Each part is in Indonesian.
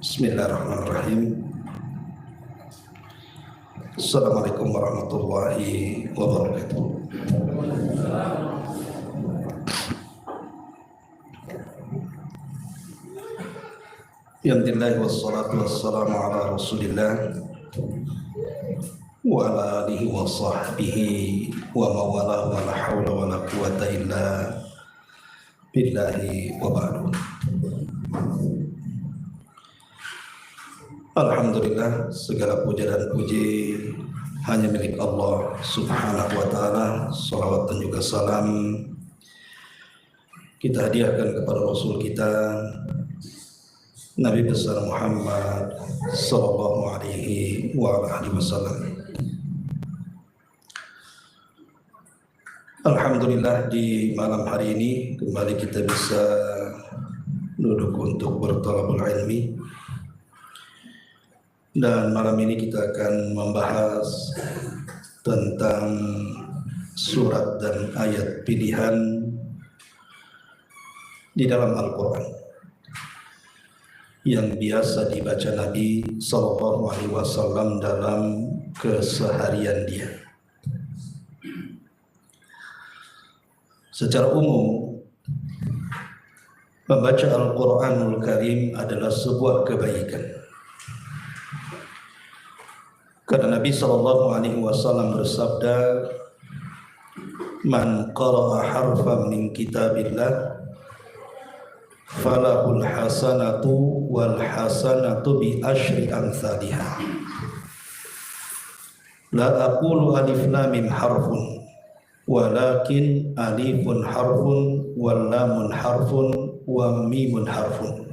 Bismillahirrahmanirrahim. Assalamualaikum warahmatullahi wabarakatuh. Alhamdulillah wassalatu wassalamu ala Rasulillah wa ala alihi wa sahbihi wa mawala wa la hawla wa la quwata illa billahi wa ba'du. Alhamdulillah, segala puja dan puji hanya milik Allah subhanahu wa ta'ala. Salawat dan juga salam kita hadiahkan kepada Rasul kita Nabi besar Muhammad sallallahu alaihi wa alihi wasallam. Alhamdulillah, di malam hari ini kembali kita bisa duduk untuk berthalabul ilmi. Dan malam ini kita akan membahas tentang surat dan ayat pilihan di dalam Al-Quran yang biasa dibaca Nabi SAW dalam keseharian dia. Secara umum, membaca Al-Quranul Karim adalah sebuah kebaikan. Karena Nabi SAW bersabda, "Man qara'a harfan min kitabillah falahul hasanatu wal hasanatu bi asyri amsalihha. La aqulu alif lam mim harfun walakin alifun harfun wal lamun harfun wa mimun harfun."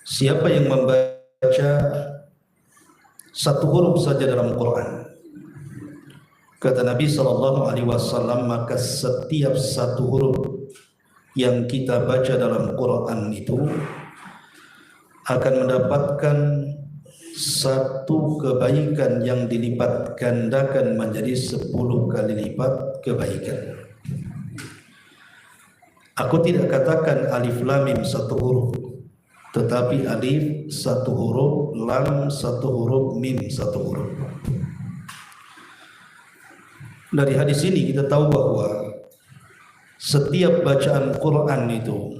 Siapa yang membaca satu huruf saja dalam Quran, kata Nabi SAW, maka setiap satu huruf yang kita baca dalam Quran itu akan mendapatkan satu kebaikan yang dilipat gandakan menjadi 10 kali lipat kebaikan. Aku tidak katakan alif lam mim satu huruf, tetapi alif satu huruf, lam satu huruf, mim satu huruf. Dari hadis ini kita tahu bahwa setiap bacaan Quran itu,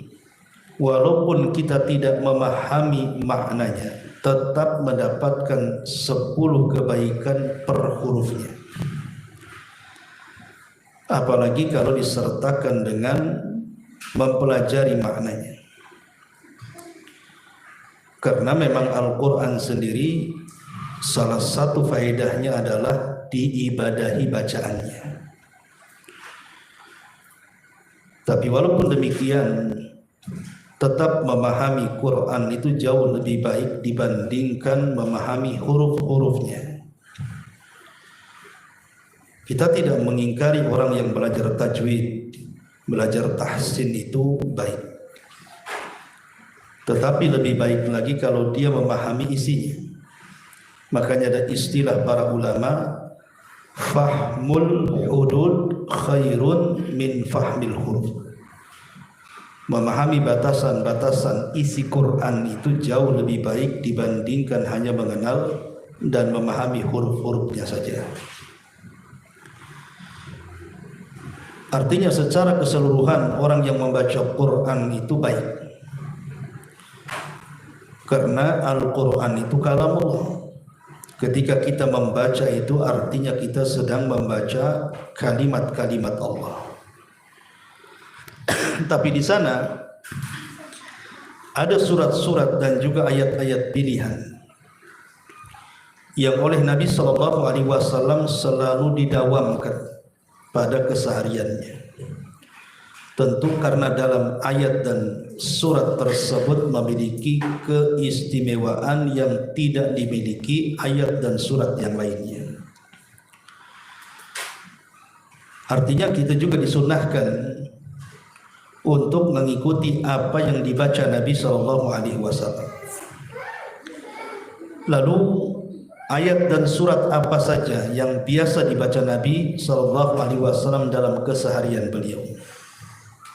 walaupun kita tidak memahami maknanya, tetap mendapatkan 10 kebaikan per hurufnya. Apalagi kalau disertakan dengan mempelajari maknanya. Karena memang Al-Quran sendiri salah satu faedahnya adalah diibadahi bacaannya. Tapi walaupun demikian, tetap memahami Quran itu jauh lebih baik dibandingkan memahami huruf-hurufnya. Kita tidak mengingkari orang yang belajar tajwid, belajar tahsin itu baik. Tetapi lebih baik lagi kalau dia memahami isinya. Makanya ada istilah para ulama, fahmul hudud khairun min fahmil huruf. Memahami batasan-batasan isi Quran itu jauh lebih baik dibandingkan hanya mengenal dan memahami huruf-hurufnya saja. Artinya secara keseluruhan orang yang membaca Quran itu baik. Karena Al-Quran itu kalam Allah. Ketika kita membaca itu artinya kita sedang membaca kalimat-kalimat Allah. Tapi di sana ada surat-surat dan juga ayat-ayat pilihan yang oleh Nabi SAW selalu didawamkan pada kesehariannya. Tentu karena dalam ayat dan surat tersebut memiliki keistimewaan yang tidak dimiliki ayat dan surat yang lainnya. Artinya kita juga disunahkan untuk mengikuti apa yang dibaca Nabi SAW. Lalu ayat dan surat apa saja yang biasa dibaca Nabi SAW dalam keseharian beliau?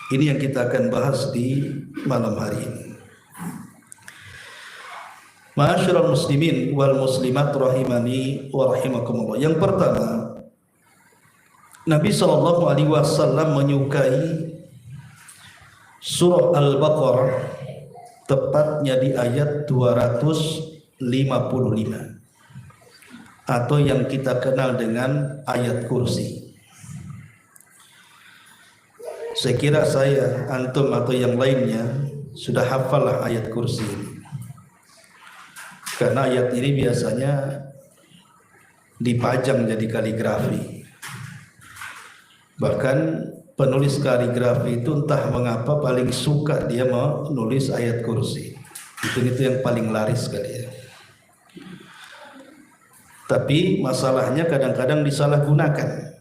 Ini yang kita akan bahas di malam hari ini. Ma'asyiral muslimin wal muslimat rahimani wa rahimakumullah. Yang pertama, Nabi SAW menyukai surah Al-Baqarah, tepatnya di ayat 255, atau yang kita kenal dengan ayat kursi. Saya kira saya, antum atau yang lainnya sudah hafallah ayat kursi ini. Karena ayat ini biasanya dipajang jadi kaligrafi. Bahkan penulis kaligrafi itu entah mengapa paling suka dia menulis ayat kursi. Itu yang paling laris kali ya. Tapi masalahnya kadang-kadang disalahgunakan.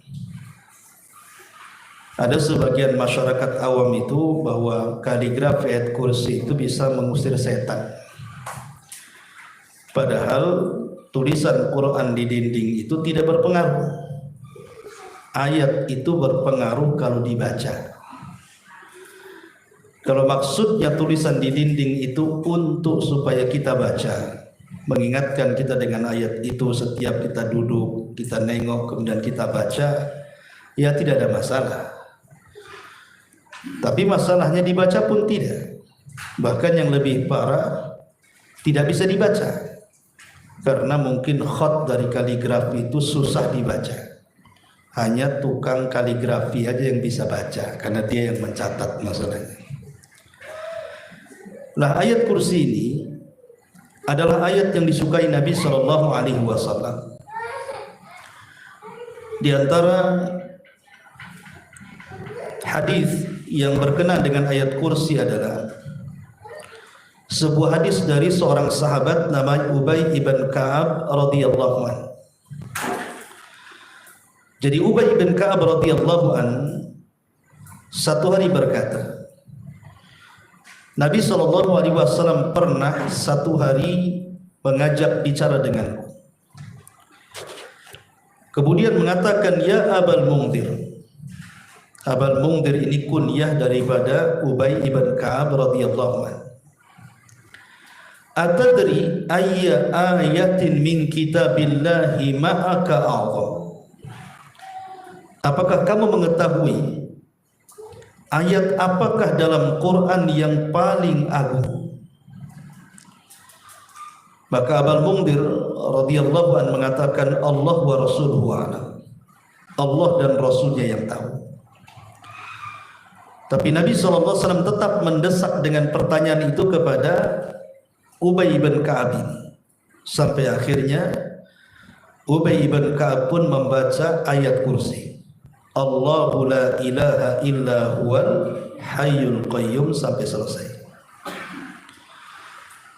Ada sebagian masyarakat awam itu bahwa kaligrafi ayat kursi itu bisa mengusir setan. Padahal tulisan Quran di dinding itu tidak berpengaruh. Ayat itu berpengaruh kalau dibaca. Kalau maksudnya tulisan di dinding itu untuk supaya kita baca, mengingatkan kita dengan ayat itu setiap kita duduk, kita nengok, kemudian kita baca, ya tidak ada masalah. Tapi masalahnya dibaca pun tidak. Bahkan yang lebih parah, tidak bisa dibaca. Karena mungkin khot dari kaligrafi itu susah dibaca. Hanya tukang kaligrafi aja yang bisa baca, karena dia yang mencatat masalahnya. Nah, ayat kursi ini adalah ayat yang disukai Nabi SAW. Di antara hadis yang berkenaan dengan ayat kursi adalah sebuah hadis dari seorang sahabat namanya Ubay ibn Ka'ab radhiyallahu anhu. Jadi Ubay ibn Ka'ab radhiyallahu anhu satu hari berkata, Nabi SAW pernah satu hari mengajak bicara denganku. Kemudian mengatakan, ya Abal Mungdir. Abal Mungdir ini kunyah daripada Ubay ibn Ka'ab radhiyallahu anhu. Atadri ayya ayatin min kitabillahi ma'aka a'zam. Apakah kamu mengetahui ayat apakah dalam Quran yang paling agung? Maka Abul Mungdir radhiyallahu anhu mengatakan, Allah wa rasuluhu a'lam. Allah dan Rasulnya yang tahu. Tapi Nabi SAW tetap mendesak dengan pertanyaan itu kepada Ubay ibn Ka'ab sampai akhirnya Ubay ibn Ka'ab pun membaca ayat kursi, Allahu la ilaha illa huwal hayyul qayyum, sampai selesai.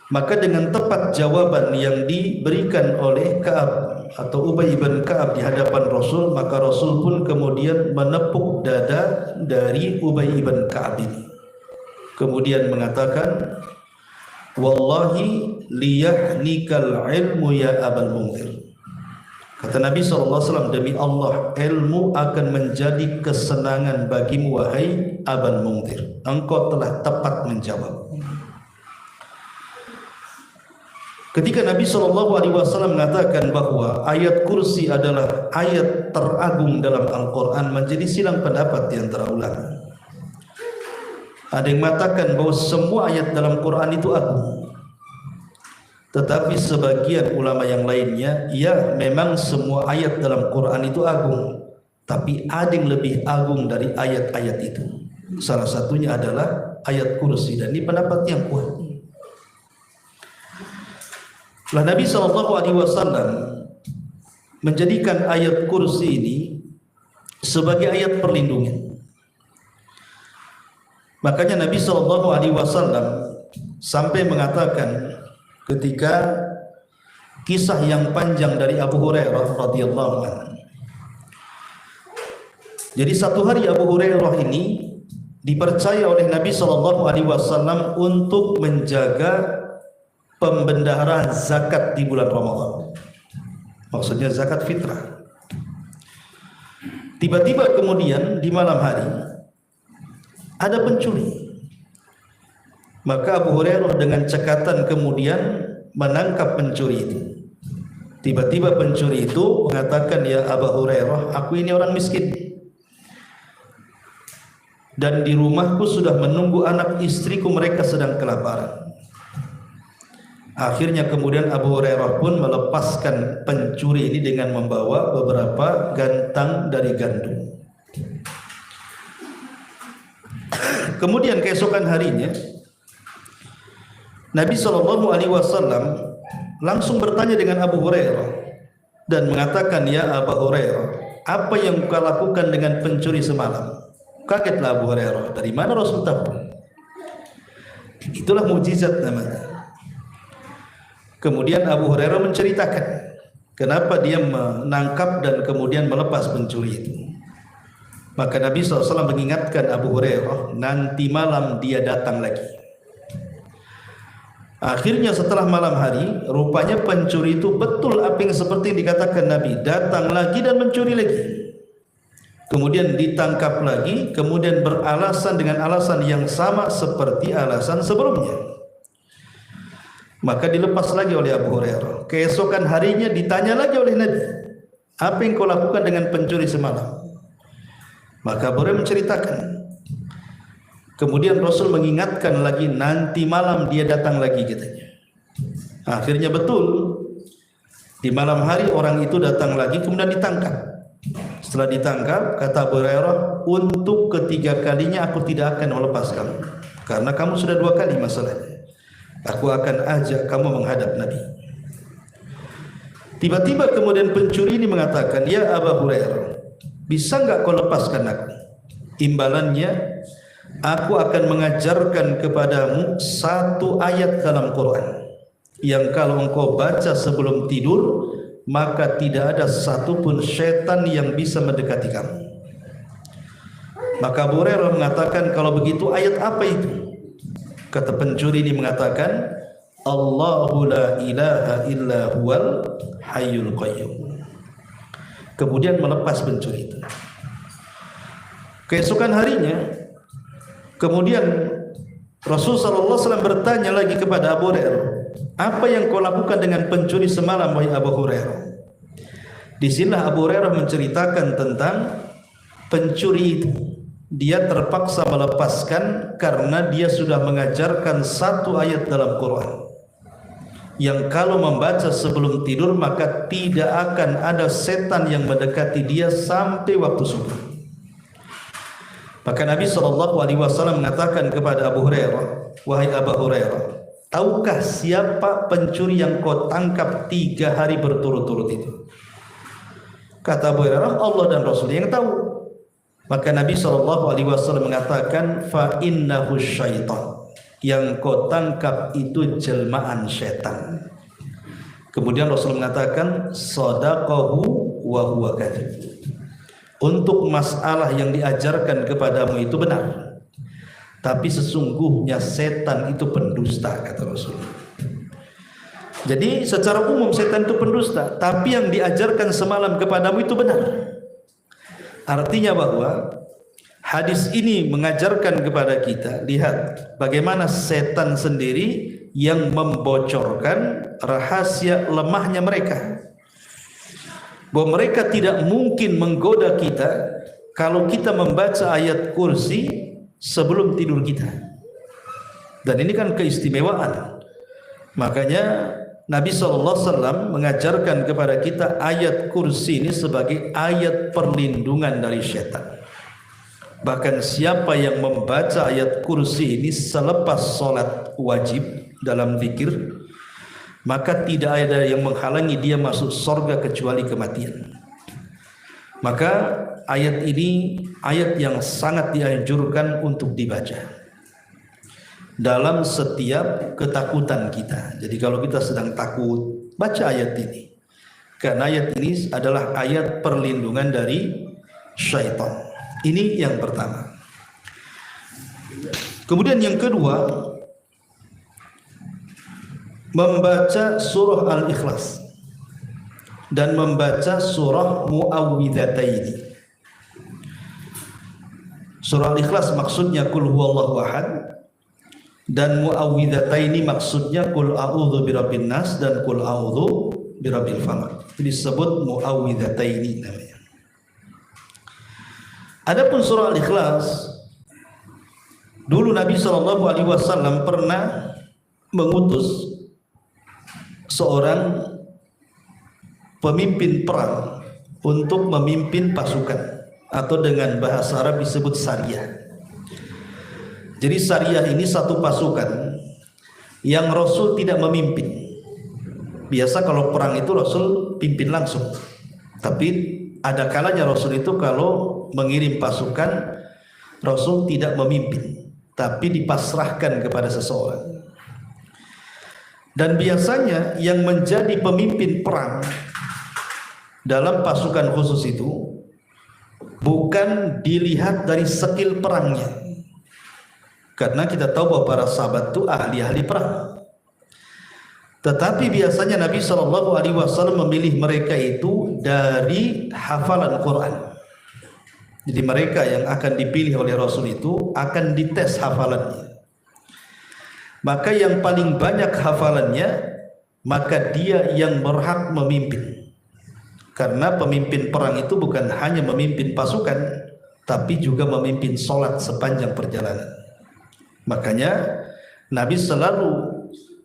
Maka dengan tepat jawaban yang diberikan oleh Ka'ab atau Ubay ibn Ka'ab di hadapan Rasul, maka Rasul pun kemudian menepuk dada dari Ubay ibn Ka'ab ini, kemudian mengatakan, wallahi liyahnikal ilmu ya Abul Mungdir. Kata Nabi SAW, demi Allah, ilmu akan menjadi kesenangan bagimu wahai Abul Mungdir. Engkau telah tepat menjawab. Ketika Nabi SAW mengatakan bahwa ayat kursi adalah ayat teragung dalam Al-Quran, menjadi silang pendapat di antara ulama. Ada yang mengatakan bahwa semua ayat dalam Quran itu agung. Tetapi sebagian ulama yang lainnya, ya memang semua ayat dalam Quran itu agung, tapi ada yang lebih agung dari ayat-ayat itu. Salah satunya adalah ayat kursi, dan ini pendapat yang kuat. Lah Nabi SAW menjadikan ayat kursi ini sebagai ayat perlindungan. Makanya Nabi SAW sampai mengatakan ketika kisah yang panjang dari Abu Hurairah radhiyallahu anhu. Jadi satu hari Abu Hurairah ini dipercaya oleh Nabi SAW untuk menjaga pembendaharaan zakat di bulan Ramadan. Maksudnya zakat fitrah. Tiba-tiba kemudian di malam hari ada pencuri. Maka Abu Hurairah dengan cekatan kemudian menangkap pencuri itu. Tiba-tiba pencuri itu mengatakan, ya Abu Hurairah, aku ini orang miskin dan di rumahku sudah menunggu anak istriku, mereka sedang kelaparan. Akhirnya kemudian Abu Hurairah pun melepaskan pencuri ini dengan membawa beberapa gantang dari gandum. Kemudian keesokan harinya Nabi SAW langsung bertanya dengan Abu Hurairah dan mengatakan, ya Abu Hurairah, apa yang kau lakukan dengan pencuri semalam? Kagetlah Abu Hurairah, dari mana Rasul tahu? Itulah mukjizat namanya. Kemudian Abu Hurairah menceritakan kenapa dia menangkap dan kemudian melepas pencuri itu. Maka Nabi SAW mengingatkan Abu Hurairah, nanti malam dia datang lagi. Akhirnya setelah malam hari, rupanya pencuri itu betul apa yang seperti yang dikatakan Nabi, datang lagi dan mencuri lagi. Kemudian ditangkap lagi, kemudian beralasan dengan alasan yang sama seperti alasan sebelumnya. Maka dilepas lagi oleh Abu Hurairah. Keesokan harinya ditanya lagi oleh Nabi, apa yang kau lakukan dengan pencuri semalam? Maka Abu Hurairah menceritakan. Kemudian Rasul mengingatkan lagi, nanti malam dia datang lagi katanya. Akhirnya betul, di malam hari orang itu datang lagi, kemudian ditangkap. Setelah ditangkap, kata Abu Hurairah, untuk ketiga kalinya aku tidak akan melepas kamu, karena kamu sudah 2 kali masalahnya. Aku akan ajak kamu menghadap Nabi. Tiba-tiba kemudian pencuri ini mengatakan, ya Abu Hurairah, bisa enggak kau lepaskan aku? Imbalannya, aku akan mengajarkan kepadamu 1 ayat dalam Quran yang kalau engkau baca sebelum tidur, maka tidak ada satupun syaitan yang bisa mendekati kamu. Maka Abu Hurairah mengatakan, kalau begitu ayat apa itu? Kata pencuri ini mengatakan, Allahu la ilaha illa huwal hayyul qayyum. Kemudian melepas pencuri itu. Keesokan harinya, kemudian Rasulullah SAW bertanya lagi kepada Abu Hurairah, apa yang kau lakukan dengan pencuri semalam, wahai Abu Hurairah? Di sini Abu Hurairah menceritakan tentang pencuri itu. Dia terpaksa melepaskan karena dia sudah mengajarkan 1 ayat dalam Quran yang kalau membaca sebelum tidur maka tidak akan ada setan yang mendekati dia sampai waktu subuh. Maka Nabi SAW mengatakan kepada Abu Hurairah, wahai Abu Hurairah, tahukah siapa pencuri yang kau tangkap 3 hari berturut-turut itu? Kata Abu Hurairah, Allah dan Rasul yang tahu. Maka Nabi SAW mengatakan, fa innahu syaitan, yang kau tangkap itu jelmaan syaitan. Kemudian Rasul mengatakan, sadaqahu wa huwa kadzib. Untuk masalah yang diajarkan kepadamu itu benar, tapi sesungguhnya setan itu pendusta, kata Rasul. Jadi secara umum setan itu pendusta, tapi yang diajarkan semalam kepadamu itu benar. Artinya bahwa hadis ini mengajarkan kepada kita, lihat bagaimana setan sendiri yang membocorkan rahasia lemahnya mereka. Bahwa mereka tidak mungkin menggoda kita kalau kita membaca ayat kursi sebelum tidur kita. Dan ini kan keistimewaan. Makanya Nabi SAW mengajarkan kepada kita ayat kursi ini sebagai ayat perlindungan dari syaitan. Bahkan siapa yang membaca ayat kursi ini selepas sholat wajib dalam zikir, maka tidak ada yang menghalangi dia masuk surga kecuali kematian. Maka ayat ini ayat yang sangat dianjurkan untuk dibaca dalam setiap ketakutan kita. Jadi kalau kita sedang takut, baca ayat ini. Karena ayat ini adalah ayat perlindungan dari syaitan. Ini yang pertama. Kemudian yang kedua, membaca surah Al-Ikhlas dan membaca surah Mu'awwidhataini. Surah Al-Ikhlas maksudnya Qul huwallahu ahad, Dan muawwidhataini maksudnya qul a'udzu birabbin nas dan qul a'udzu birabbil falaq. Itu disebut muawwidhataini namanya. Adapun surah Al-Ikhlas, dulu Nabi SAW pernah mengutus seorang pemimpin perang untuk memimpin pasukan, atau dengan bahasa Arab disebut sariyah. Jadi sariyah ini satu pasukan yang Rasul tidak memimpin. Biasa kalau perang itu Rasul pimpin langsung. Tapi ada kalanya Rasul itu kalau mengirim pasukan, Rasul tidak memimpin, tapi dipasrahkan kepada seseorang. Dan biasanya yang menjadi pemimpin perang dalam pasukan khusus itu bukan dilihat dari skill perangnya, karena kita tahu bahwa para sahabat itu ahli-ahli perang. Tetapi biasanya Nabi SAW memilih mereka itu dari hafalan Quran. Jadi mereka yang akan dipilih oleh Rasul itu akan dites hafalannya. Maka yang paling banyak hafalannya, maka dia yang berhak memimpin. Karena pemimpin perang itu bukan hanya memimpin pasukan, tapi juga memimpin sholat sepanjang perjalanan. Makanya Nabi selalu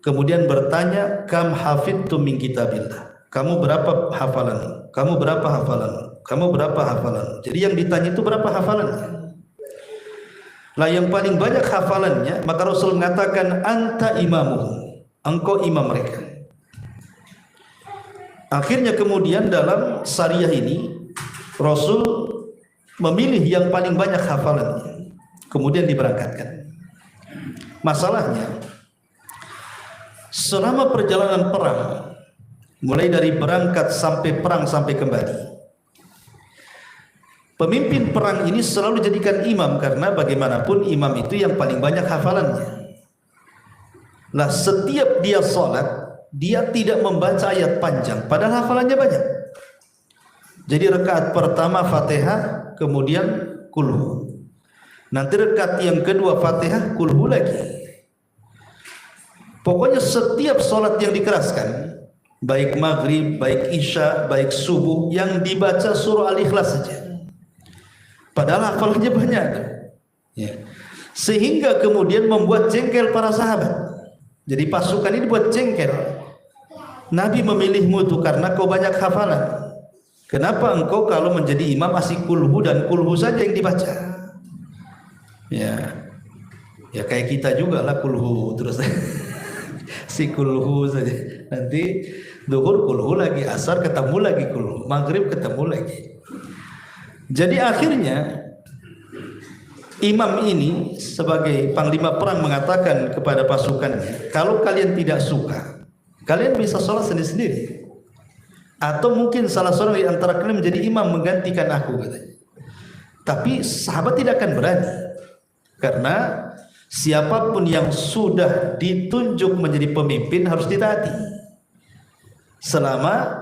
kemudian bertanya, kam hafidtum min kitabillah, kamu berapa hafalan, kamu berapa hafalan, kamu berapa hafalan. Jadi yang ditanya itu berapa hafalannya. Lah yang paling banyak hafalannya, maka Rasul mengatakan anta imamuhum, engkau imam mereka. Akhirnya kemudian dalam sariyah ini Rasul memilih yang paling banyak hafalannya, kemudian diberangkatkan. Masalahnya, selama perjalanan perang, mulai dari berangkat sampai perang sampai kembali, pemimpin perang ini selalu dijadikan imam, karena bagaimanapun imam itu yang paling banyak hafalannya. Nah, setiap dia sholat, dia tidak membaca ayat panjang, padahal hafalannya banyak. Jadi rakaat pertama Fatihah, kemudian kulhu. Nanti rakaat yang kedua Fatihah, kulhu lagi. Pokoknya setiap sholat yang dikeraskan, baik maghrib, baik isya, baik subuh, yang dibaca surah Al-Ikhlas saja. Padahal hafalannya banyak. Ya. Sehingga kemudian membuat jengkel para sahabat. Jadi pasukan ini buat jengkel. Nabi memilihmu itu karena kau banyak hafalan. Kenapa engkau kalau menjadi imam masih kulhu dan kulhu saja yang dibaca? Ya kayak kita juga lah, kulhu terus. Si kulhu saja. Nanti duhur kulhu lagi, asar ketemu lagi kulhu, maghrib ketemu lagi. Jadi akhirnya imam ini sebagai panglima perang mengatakan kepada pasukannya, kalau kalian tidak suka, kalian bisa sholat sendiri-sendiri, atau mungkin salah seorang di antara kalian menjadi imam menggantikan aku, katanya. Tapi sahabat tidak akan berani, karena siapapun yang sudah ditunjuk menjadi pemimpin harus ditaati, selama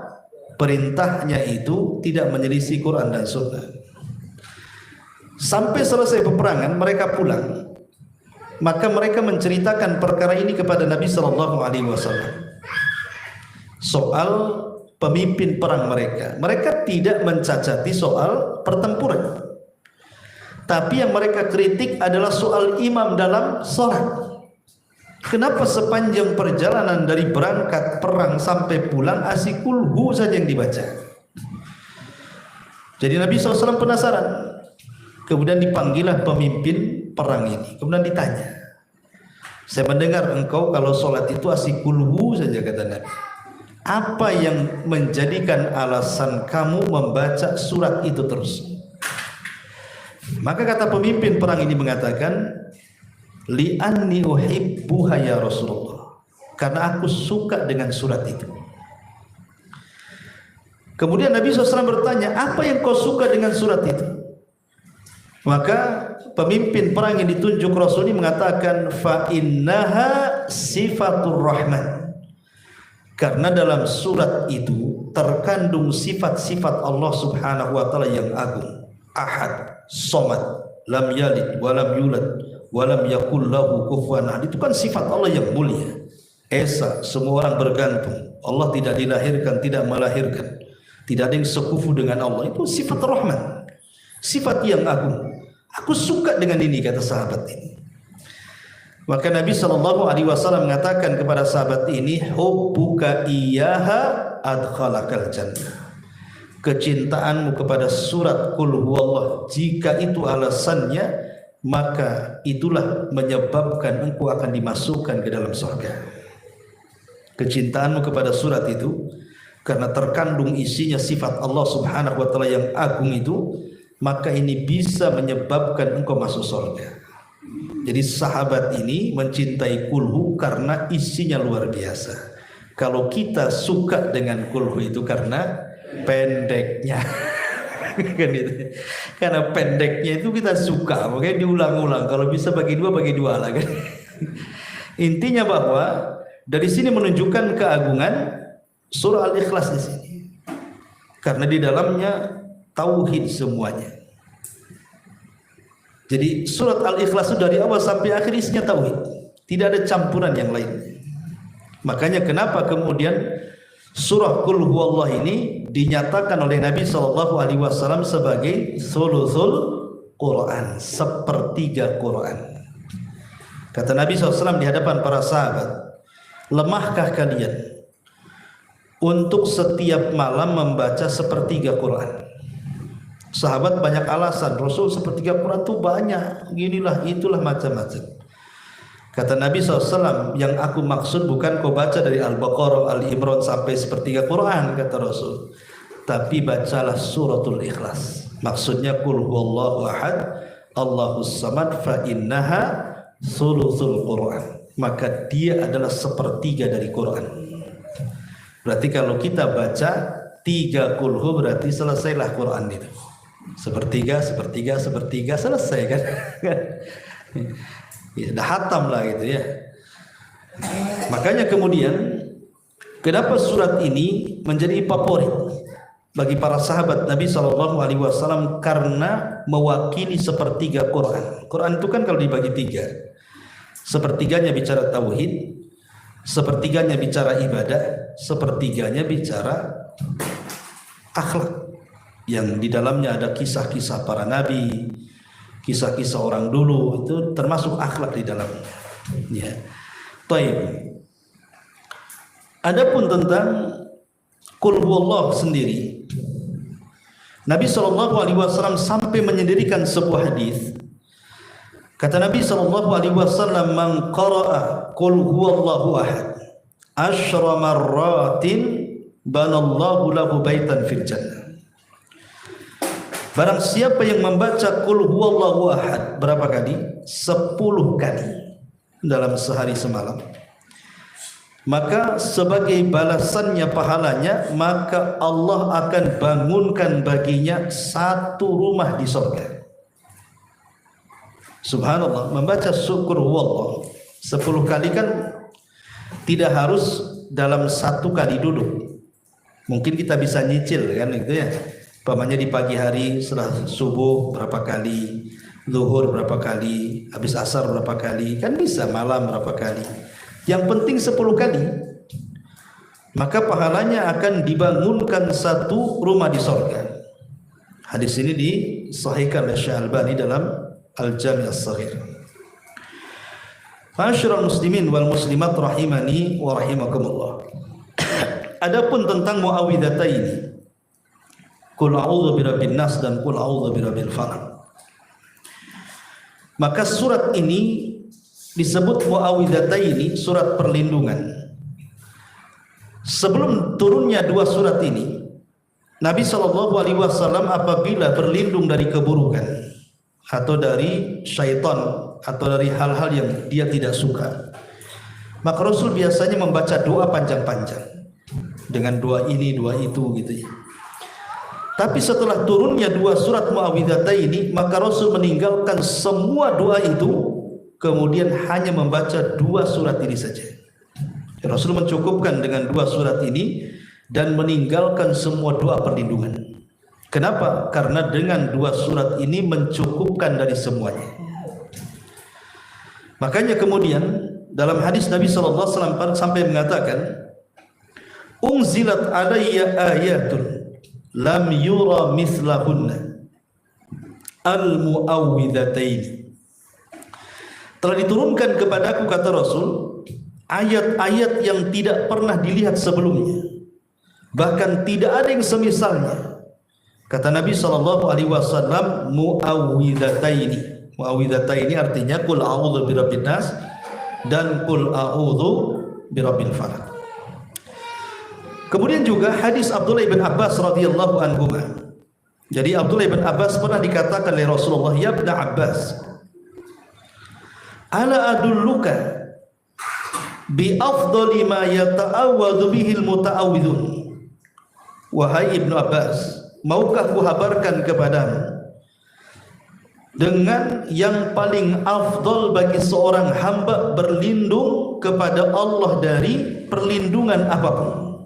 perintahnya itu tidak menyelisih Quran dan Sunnah. Sampai selesai peperangan, mereka pulang. Maka mereka menceritakan perkara ini kepada Nabi SAW. Soal pemimpin perang mereka. Mereka tidak mencacati soal pertempuran, tapi yang mereka kritik adalah soal imam dalam sholat. Kenapa sepanjang perjalanan dari berangkat perang sampai pulang asik kulhu saja yang dibaca? Jadi Nabi SAW penasaran. Kemudian dipanggillah pemimpin perang ini. Kemudian ditanya, saya mendengar engkau kalau sholat itu asik kulhu saja, kata Nabi. Apa yang menjadikan alasan kamu membaca surat itu terus? Maka kata pemimpin perang ini mengatakan, li'anni uhibbuha ya Rasulullah, karena aku suka dengan surat itu. Kemudian Nabi SAW bertanya, apa yang kau suka dengan surat itu? Maka pemimpin perang yang ditunjuk Rasul ini mengatakan, fa innaha sifatur rahman, karena dalam surat itu terkandung sifat-sifat Allah Subhanahu wa taala yang agung. Ahad, somad, lam yalid walam yulad walam yakul lahu kufuwan ahad. Itu kan sifat Allah yang mulia. Esa, semua orang bergantung. Allah tidak dilahirkan, tidak melahirkan. Tidak ada yang sekufu dengan Allah. Itu sifat Rahman, sifat yang agung. Aku suka dengan ini, kata sahabat ini. Maka Nabi SAW mengatakan kepada sahabat ini, hubbuka iyyaha adkhalakal jannah. Kecintaanmu kepada surat Qul Huwallah, jika itu alasannya, maka itulah menyebabkan engkau akan dimasukkan ke dalam surga. Kecintaanmu kepada surat itu karena terkandung isinya sifat Allah Subhanahu wa taala yang agung itu, maka ini bisa menyebabkan engkau masuk surga. Jadi sahabat ini mencintai kulhu karena isinya luar biasa. Kalau kita suka dengan kulhu itu karena pendeknya. Karena pendeknya itu kita suka, makanya diulang-ulang. Kalau bisa bagi dua lah kan. Intinya bahwa dari sini menunjukkan keagungan surah Al-Ikhlas di sini. Karena di dalamnya tauhid semuanya. Jadi surat Al-Ikhlas itu dari awal sampai akhir isinya tauhid. Tidak ada campuran yang lainnya. Makanya kenapa kemudian surah Qul Huwallah ini dinyatakan oleh Nabi SAW sebagai thuluthul Quran, sepertiga Quran. Kata Nabi SAW di hadapan para sahabat, lemahkah kalian untuk setiap malam membaca sepertiga Quran? Sahabat banyak alasan, Rasul sepertiga Quran itu banyak, ginilah itulah macam-macam. Kata Nabi SAW, yang aku maksud bukan kau baca dari Al-Baqarah, Al-Imran sampai sepertiga Quran, kata Rasul, tapi bacalah suratul Ikhlas. Maksudnya Qul Huwallahu ahad, Allahus samad, fa innaha thuluthul Quran. Maka dia adalah sepertiga dari Quran. Berarti kalau kita baca 3 kulhu berarti selesailah Quran itu. Sepertiga, selesai kan? Ya, dah hatam lah gitu ya. Makanya kemudian kenapa surat ini menjadi favorit bagi para sahabat Nabi SAW? Karena mewakili sepertiga Quran. Quran itu kan kalau dibagi 3, sepertiganya bicara tauhid, sepertiganya bicara ibadah, sepertiganya bicara akhlak, yang di dalamnya ada kisah-kisah para nabi, kisah-kisah orang dulu, itu termasuk akhlak di dalamnya. Ya. Baik. Adapun tentang Qul Huwallah sendiri, Nabi SAW sampai menyendirikan sebuah hadis. Kata Nabi SAW, "Man qara'a Qul Huwallahu ahad asyra marratin banallahu lahu baitan fil jannah." Barang siapa yang membaca Qul Huwallahu ahad berapa kali? 10 kali dalam sehari semalam, maka sebagai balasannya, pahalanya, maka Allah akan bangunkan baginya 1 rumah di surga. Subhanallah, membaca Qul Huwallah 10 kali kan tidak harus dalam 1 kali duduk. Mungkin kita bisa nyicil kan gitu ya. Pamannya di pagi hari setelah subuh berapa kali, zuhur berapa kali, habis asar berapa kali, kan bisa malam berapa kali. Yang penting 10 kali, maka pahalanya akan dibangunkan 1 rumah di surga. Hadis ini disahihkan oleh Syekh Albani dalam Al-Jami' As-Shaghir. Ma'asyiral muslimin wal muslimat rahimani wa rahimakumullah. Adapun tentang muawwidhataini, Qul a'udzu birabbin nas dan Qul a'udzu birabbil falaq, maka surat ini disebut muawwidhataini, surat perlindungan. Sebelum turunnya 2 surat ini, Nabi SAW apabila berlindung dari keburukan atau dari syaitan atau dari hal-hal yang dia tidak suka, maka Rasul biasanya membaca doa panjang-panjang dengan doa ini, doa itu gitu ya. Tapi setelah turunnya 2 surat muawwidhataini, maka Rasul meninggalkan semua doa itu, kemudian hanya membaca 2 surat ini saja. Rasul mencukupkan dengan 2 surat ini dan meninggalkan semua doa perlindungan. Kenapa? Karena dengan 2 surat ini mencukupkan dari semuanya. Makanya kemudian dalam hadis Nabi sallallahu alaihi wasallam sampai mengatakan, unzilat alayya ayatun lam yura mithlahunna al-mu'awwidhataini. Telah diturunkan kepadaku, kata Rasul, ayat-ayat yang tidak pernah dilihat sebelumnya, bahkan tidak ada yang semisalnya. Kata Nabi sallallahu alaihi wasallam, mu'awwidhataini. Mu'awwidhataini artinya qul a'udzu birabbin nas dan qul a'udzu birabbil falaq. Kemudian juga hadis Abdullah bin Abbas radhiyallahu anhu. Jadi Abdullah bin Abbas pernah dikatakan oleh Rasulullah, ya ibn Abbas, ala adulluka bi afdali ma yata'awwadhu bihi al-muta'awwidhun. Wahai Ibnu Abbas, maukah ku habarkan kepadamu dengan yang paling afdal bagi seorang hamba berlindung kepada Allah dari perlindungan apapun?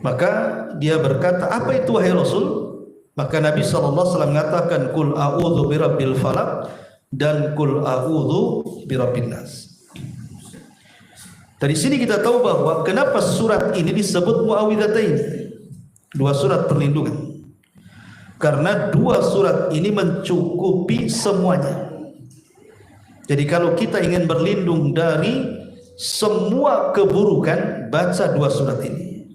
Maka dia berkata, apa itu wahai Rasul? Maka Nabi SAW mengatakan, Qul a'udhu birabbil falaq dan Qul a'udhu birabbin nas. Dari sini kita tahu bahwa kenapa surat ini disebut Mu'awwidhataini, dua surat perlindungan. Karena dua surat ini mencukupi semuanya. Jadi kalau kita ingin berlindung dari semua keburukan, baca dua surat ini,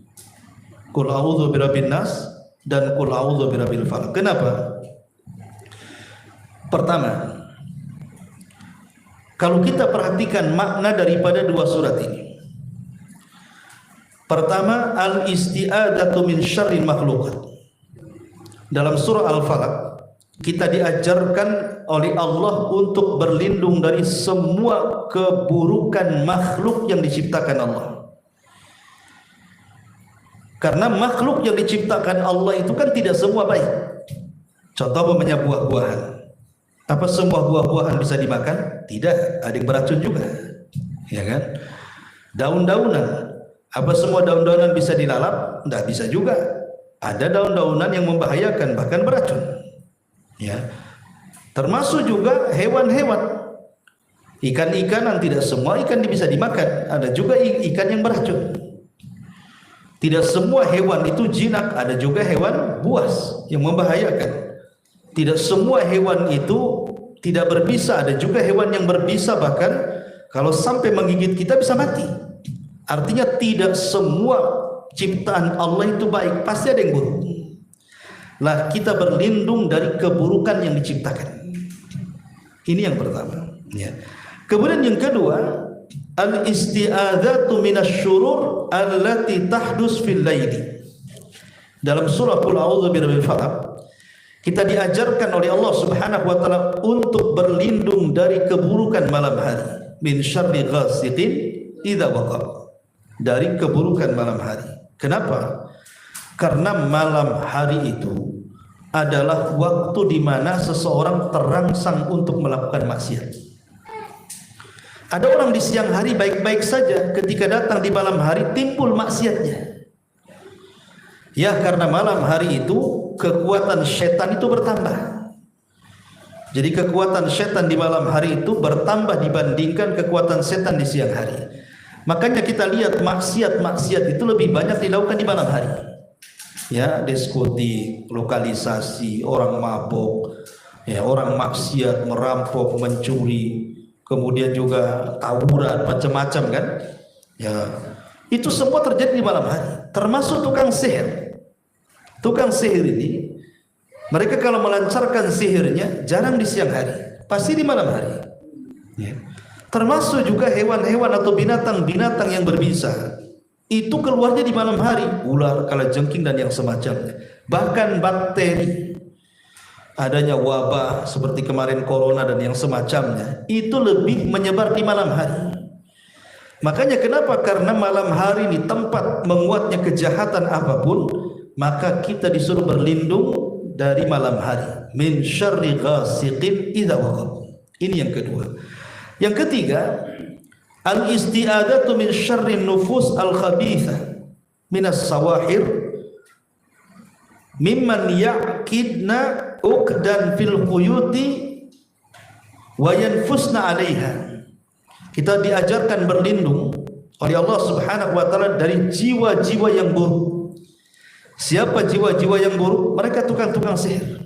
Qul a'udzu birabbin nas dan Qul a'udzu birabbil falaq. Kenapa? Pertama, kalau kita perhatikan makna daripada dua surat ini, pertama, al-isti'adzatu min syarril makhluqat. Dalam surah Al-Falaq kita diajarkan oleh Allah untuk berlindung dari semua keburukan makhluk yang diciptakan Allah. Karena makhluk yang diciptakan Allah itu kan tidak semua baik. Contoh umpamanya buah-buahan. Apa semua buah-buahan bisa dimakan? Tidak, ada yang beracun juga. Ya kan? Daun-daunan. Apa semua daun-daunan bisa dilalap? Tidak bisa juga. Ada daun-daunan yang membahayakan, bahkan beracun. Ya. Termasuk juga hewan-hewan. Ikan-ikanan, tidak semua ikan bisa dimakan. Ada juga ikan yang beracun. Tidak semua hewan itu jinak, ada juga hewan buas yang membahayakan. Tidak semua hewan itu tidak berbisa, ada juga hewan yang berbisa, bahkan kalau sampai menggigit kita bisa mati. Artinya tidak semua ciptaan Allah itu baik, pasti ada yang buruk. Lah kita berlindung dari keburukan yang diciptakan. Ini yang pertama. Ya. Kemudian yang kedua, al-isti'adzatu minasyurur allati tahdus fil laili. Dalam surah Qul a'udzu birabbil falaq kita diajarkan oleh Allah Subhanahu wa taala untuk berlindung dari keburukan malam hari, min syarri ghasiqin idza waqab, dari keburukan malam hari. Kenapa? Karena malam hari itu adalah waktu di mana seseorang terangsang untuk melakukan maksiat. Ada orang di siang hari baik-baik saja, ketika datang di malam hari timbul maksiatnya. Ya, karena malam hari itu kekuatan setan itu bertambah. Jadi kekuatan setan di malam hari itu bertambah dibandingkan kekuatan setan di siang hari. Makanya kita lihat maksiat-maksiat itu lebih banyak dilakukan di malam hari. Ya, diskotik, lokalisasi, orang mabuk, ya, orang maksiat, merampok, mencuri, kemudian juga tawuran, macam-macam kan? Ya, itu semua terjadi di malam hari. Termasuk tukang sihir. Tukang sihir ini, mereka kalau melancarkan sihirnya jarang di siang hari, pasti di malam hari. Ya. Termasuk juga hewan-hewan atau binatang-binatang yang berbisa, itu keluarnya di malam hari, ular, kalajengking dan yang semacamnya. Bahkan bakteri, adanya wabah seperti kemarin corona dan yang semacamnya, itu lebih menyebar di malam hari. Makanya kenapa? Karena malam hari ini tempat menguatnya kejahatan apapun, maka kita disuruh berlindung dari malam hari, min syarri ghasiqin idza waqab. Ini yang kedua. Yang ketiga, al-isti'adzatu min syarri nufus al-khabithah minas sawahir mimman ya'kidna uqdan fil quyuti wa yanfusna 'alaiha. Kita diajarkan berlindung oleh Allah Subhanahu wa taala dari jiwa-jiwa yang buruk. Siapa jiwa-jiwa yang buruk? Mereka tukang-tukang sihir.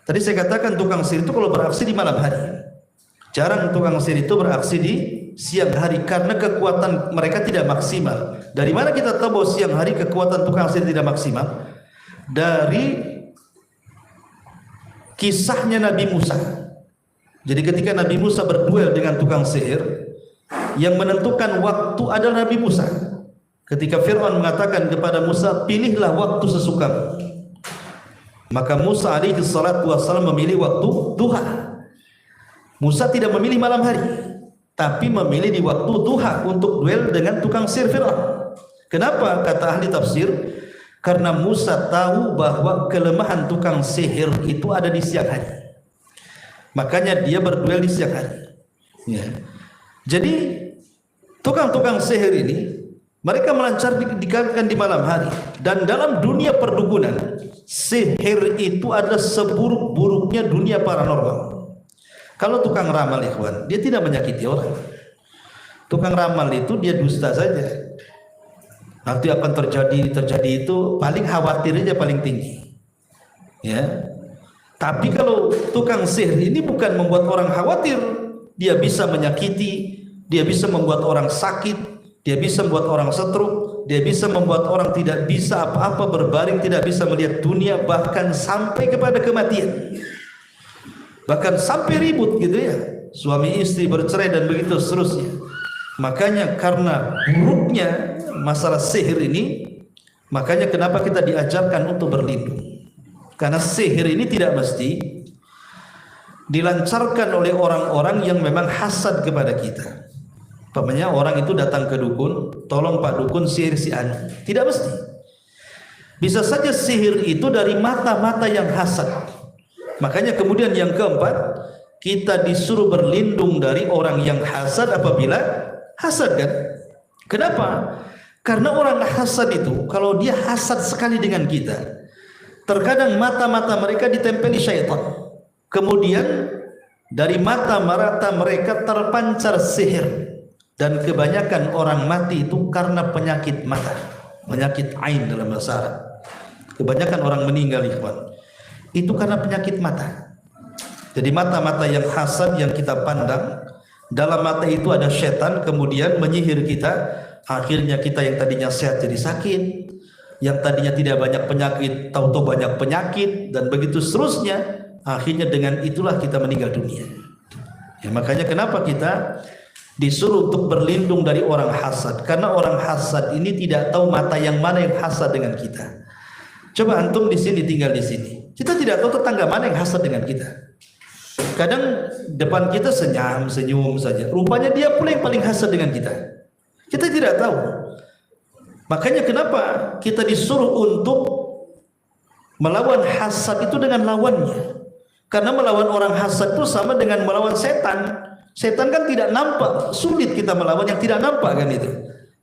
Tadi saya katakan tukang sihir itu kalau beraksi di malam hari. Jarang tukang sihir itu beraksi di siang hari karena kekuatan mereka tidak maksimal. Dari mana kita tahu bahwa siang hari kekuatan tukang sihir tidak maksimal? Dari kisahnya Nabi Musa. Jadi ketika Nabi Musa berduel dengan tukang sihir, yang menentukan waktu adalah Nabi Musa. Ketika Fir'aun mengatakan kepada Musa, pilihlah waktu sesukamu, maka Musa alaihi salatu wassalam memilih waktu duha. Musa tidak memilih malam hari, tapi memilih di waktu duha untuk duel dengan tukang sihir Fir'aun. Kenapa? Kata ahli tafsir, karena Musa tahu bahwa kelemahan tukang sihir itu ada di siang hari. Makanya dia berduel di siang hari. Ya. Jadi tukang-tukang sihir ini mereka melancar dikatakan di malam hari. Dan dalam dunia perdukunan, sihir itu adalah seburuk-buruknya dunia paranormal. Kalau tukang ramal, ikhwan, dia tidak menyakiti orang. Tukang ramal itu dia dusta saja. Nanti akan terjadi itu paling khawatir aja paling tinggi. Ya. Tapi kalau tukang sihir ini bukan membuat orang khawatir, dia bisa menyakiti, dia bisa membuat orang sakit, dia bisa membuat orang stroke, dia bisa membuat orang tidak bisa apa-apa, berbaring, tidak bisa melihat dunia, bahkan sampai kepada kematian, bahkan sampai ribut gitu ya, suami istri bercerai dan begitu seterusnya. Makanya karena buruknya masalah sihir ini, makanya kenapa kita diajarkan untuk berlindung. Karena sihir ini tidak mesti dilancarkan oleh orang-orang yang memang hasad kepada kita. Umpamanya orang itu datang ke dukun, tolong Pak dukun sihir si anu. Tidak mesti. Bisa saja sihir itu dari mata-mata yang hasad. Makanya kemudian yang keempat, kita disuruh berlindung dari orang yang hasad apabila hasad kan? Kenapa? Karena orang hasad itu kalau dia hasad sekali dengan kita, terkadang mata-mata mereka ditempeli syaitan. Kemudian dari mata-mata mereka terpancar sihir. Dan kebanyakan orang mati itu karena penyakit mata, penyakit ain dalam bahasa Arab. Kebanyakan orang meninggal ikhwan, itu karena penyakit mata. Jadi mata-mata yang hasad yang kita pandang, dalam mata itu ada syaitan kemudian menyihir kita. Akhirnya kita yang tadinya sehat jadi sakit, yang tadinya tidak banyak penyakit tahu-tahu banyak penyakit, dan begitu seterusnya. Akhirnya dengan itulah kita meninggal dunia. Ya, makanya kenapa kita disuruh untuk berlindung dari orang hasad, karena orang hasad ini tidak tahu mata yang mana yang hasad dengan kita. Coba antum di sini tinggal di sini, kita tidak tahu tetangga mana yang hasad dengan kita. Kadang depan kita senyum saja, rupanya dia pula yang paling hasad dengan kita. Kita tidak tahu. Makanya kenapa kita disuruh untuk melawan hasad itu dengan lawannya. Karena melawan orang hasad itu sama dengan melawan setan. Setan kan tidak nampak, sulit kita melawan yang tidak nampak kan itu.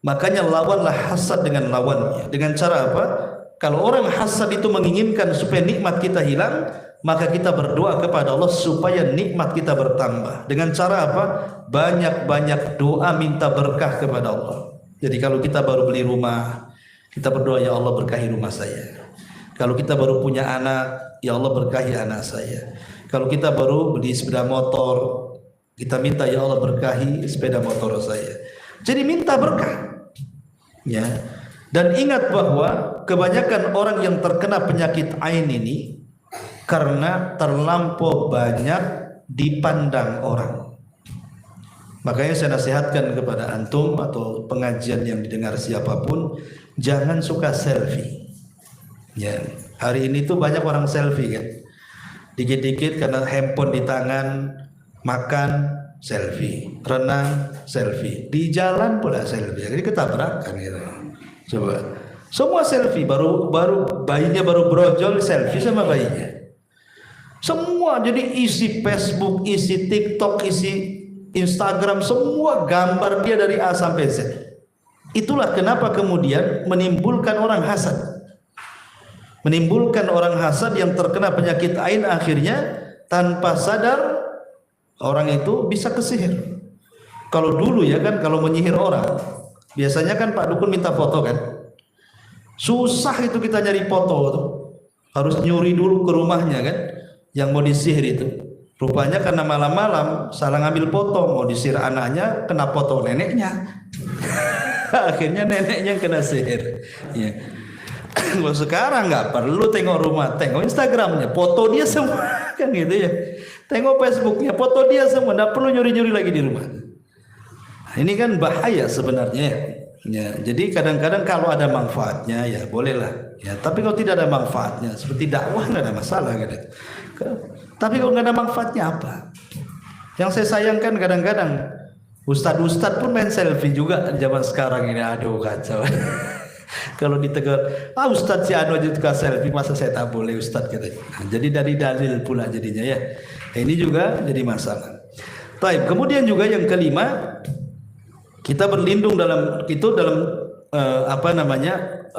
Makanya lawanlah hasad dengan lawannya. Dengan cara apa? Kalau orang hasad itu menginginkan supaya nikmat kita hilang, maka kita berdoa kepada Allah supaya nikmat kita bertambah. Dengan cara apa? Banyak-banyak doa minta berkah kepada Allah. Jadi kalau kita baru beli rumah, kita berdoa, ya Allah berkahi rumah saya. Kalau kita baru punya anak, ya Allah berkahi anak saya. Kalau kita baru beli sepeda motor, kita minta, ya Allah berkahi sepeda motor saya. Jadi minta berkah. Ya. Dan ingat bahwa kebanyakan orang yang terkena penyakit ain ini karena terlampau banyak dipandang orang. Makanya saya nasihatkan kepada antum atau pengajian yang didengar siapapun, jangan suka selfie. Ya, hari ini tuh banyak orang selfie kan. Dikit-dikit karena handphone di tangan, makan selfie, renang selfie, di jalan pula selfie. Jadi ketabrakan gitu. Coba, semua selfie, baru bayinya baru brojol selfie sama bayinya. Semua jadi isi Facebook, isi TikTok, isi Instagram, semua gambar dia dari A sampai Z. Itulah kenapa kemudian menimbulkan orang hasad. Menimbulkan orang hasad yang terkena penyakit ain, akhirnya tanpa sadar orang itu bisa kesihir. Kalau dulu ya kan, kalau menyihir orang, biasanya kan Pak Dukun minta foto kan. Susah itu kita nyari foto tuh. Harus nyuri dulu ke rumahnya kan, yang mau disihir itu. Rupanya karena malam-malam salah ngambil foto, mau disihir anaknya, kena foto neneknya. Akhirnya neneknya kena sihir. Ya. Kalau sekarang nggak perlu tengok rumah, tengok Instagramnya, foto dia semua kan gitu ya. Tengok Facebooknya, foto dia semua, nggak perlu nyuri-nyuri lagi di rumah. Ini kan bahaya sebenarnya ya. Jadi kadang-kadang kalau ada manfaatnya ya bolehlah ya. Tapi kalau tidak ada manfaatnya seperti dakwah nggak ada masalah gitu. Tapi kalau nggak ada manfaatnya apa? Yang saya sayangkan kadang-kadang ustadz-ustadz pun main selfie juga zaman sekarang ini. Aduh kacau. Kalau ditegur, ustadz si Anu aja tukar selfie, masa saya tak boleh ustadz katanya. Nah, jadi dari dalil pula jadinya ya. Ini juga jadi masalah. Baik, kemudian juga yang kelima, kita berlindung dalam itu dalam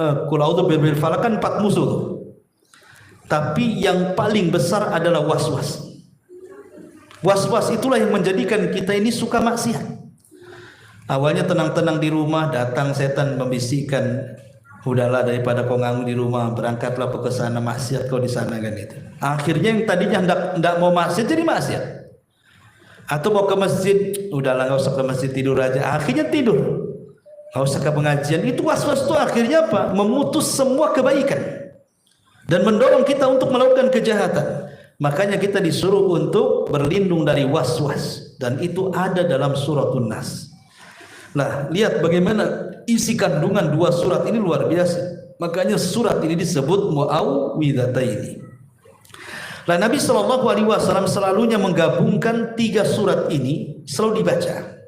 Qul a'udzu birabbil falaq kan 4 musuh. Tapi yang paling besar adalah was-was. Was-was itulah yang menjadikan kita ini suka maksiat. Awalnya tenang-tenang di rumah, datang setan membisikkan, udahlah daripada kau nganggu di rumah, berangkatlah ke sana, maksiat kau di sana kan itu. Akhirnya yang tadinya hendak mau maksiat jadi maksiat. Atau mau ke masjid, udahlah nggak usah ke masjid, tidur aja. Akhirnya tidur, nggak usah ke pengajian. Itu was-was itu akhirnya apa? Memutus semua kebaikan dan mendorong kita untuk melakukan kejahatan. Makanya kita disuruh untuk berlindung dari was-was, dan itu ada dalam suratun Nas. Nah, lihat bagaimana isi kandungan 2 surat ini luar biasa. Makanya surat ini disebut Muawwidhataini. Nah, Nabi SAW selalunya menggabungkan 3 surat ini selalu dibaca.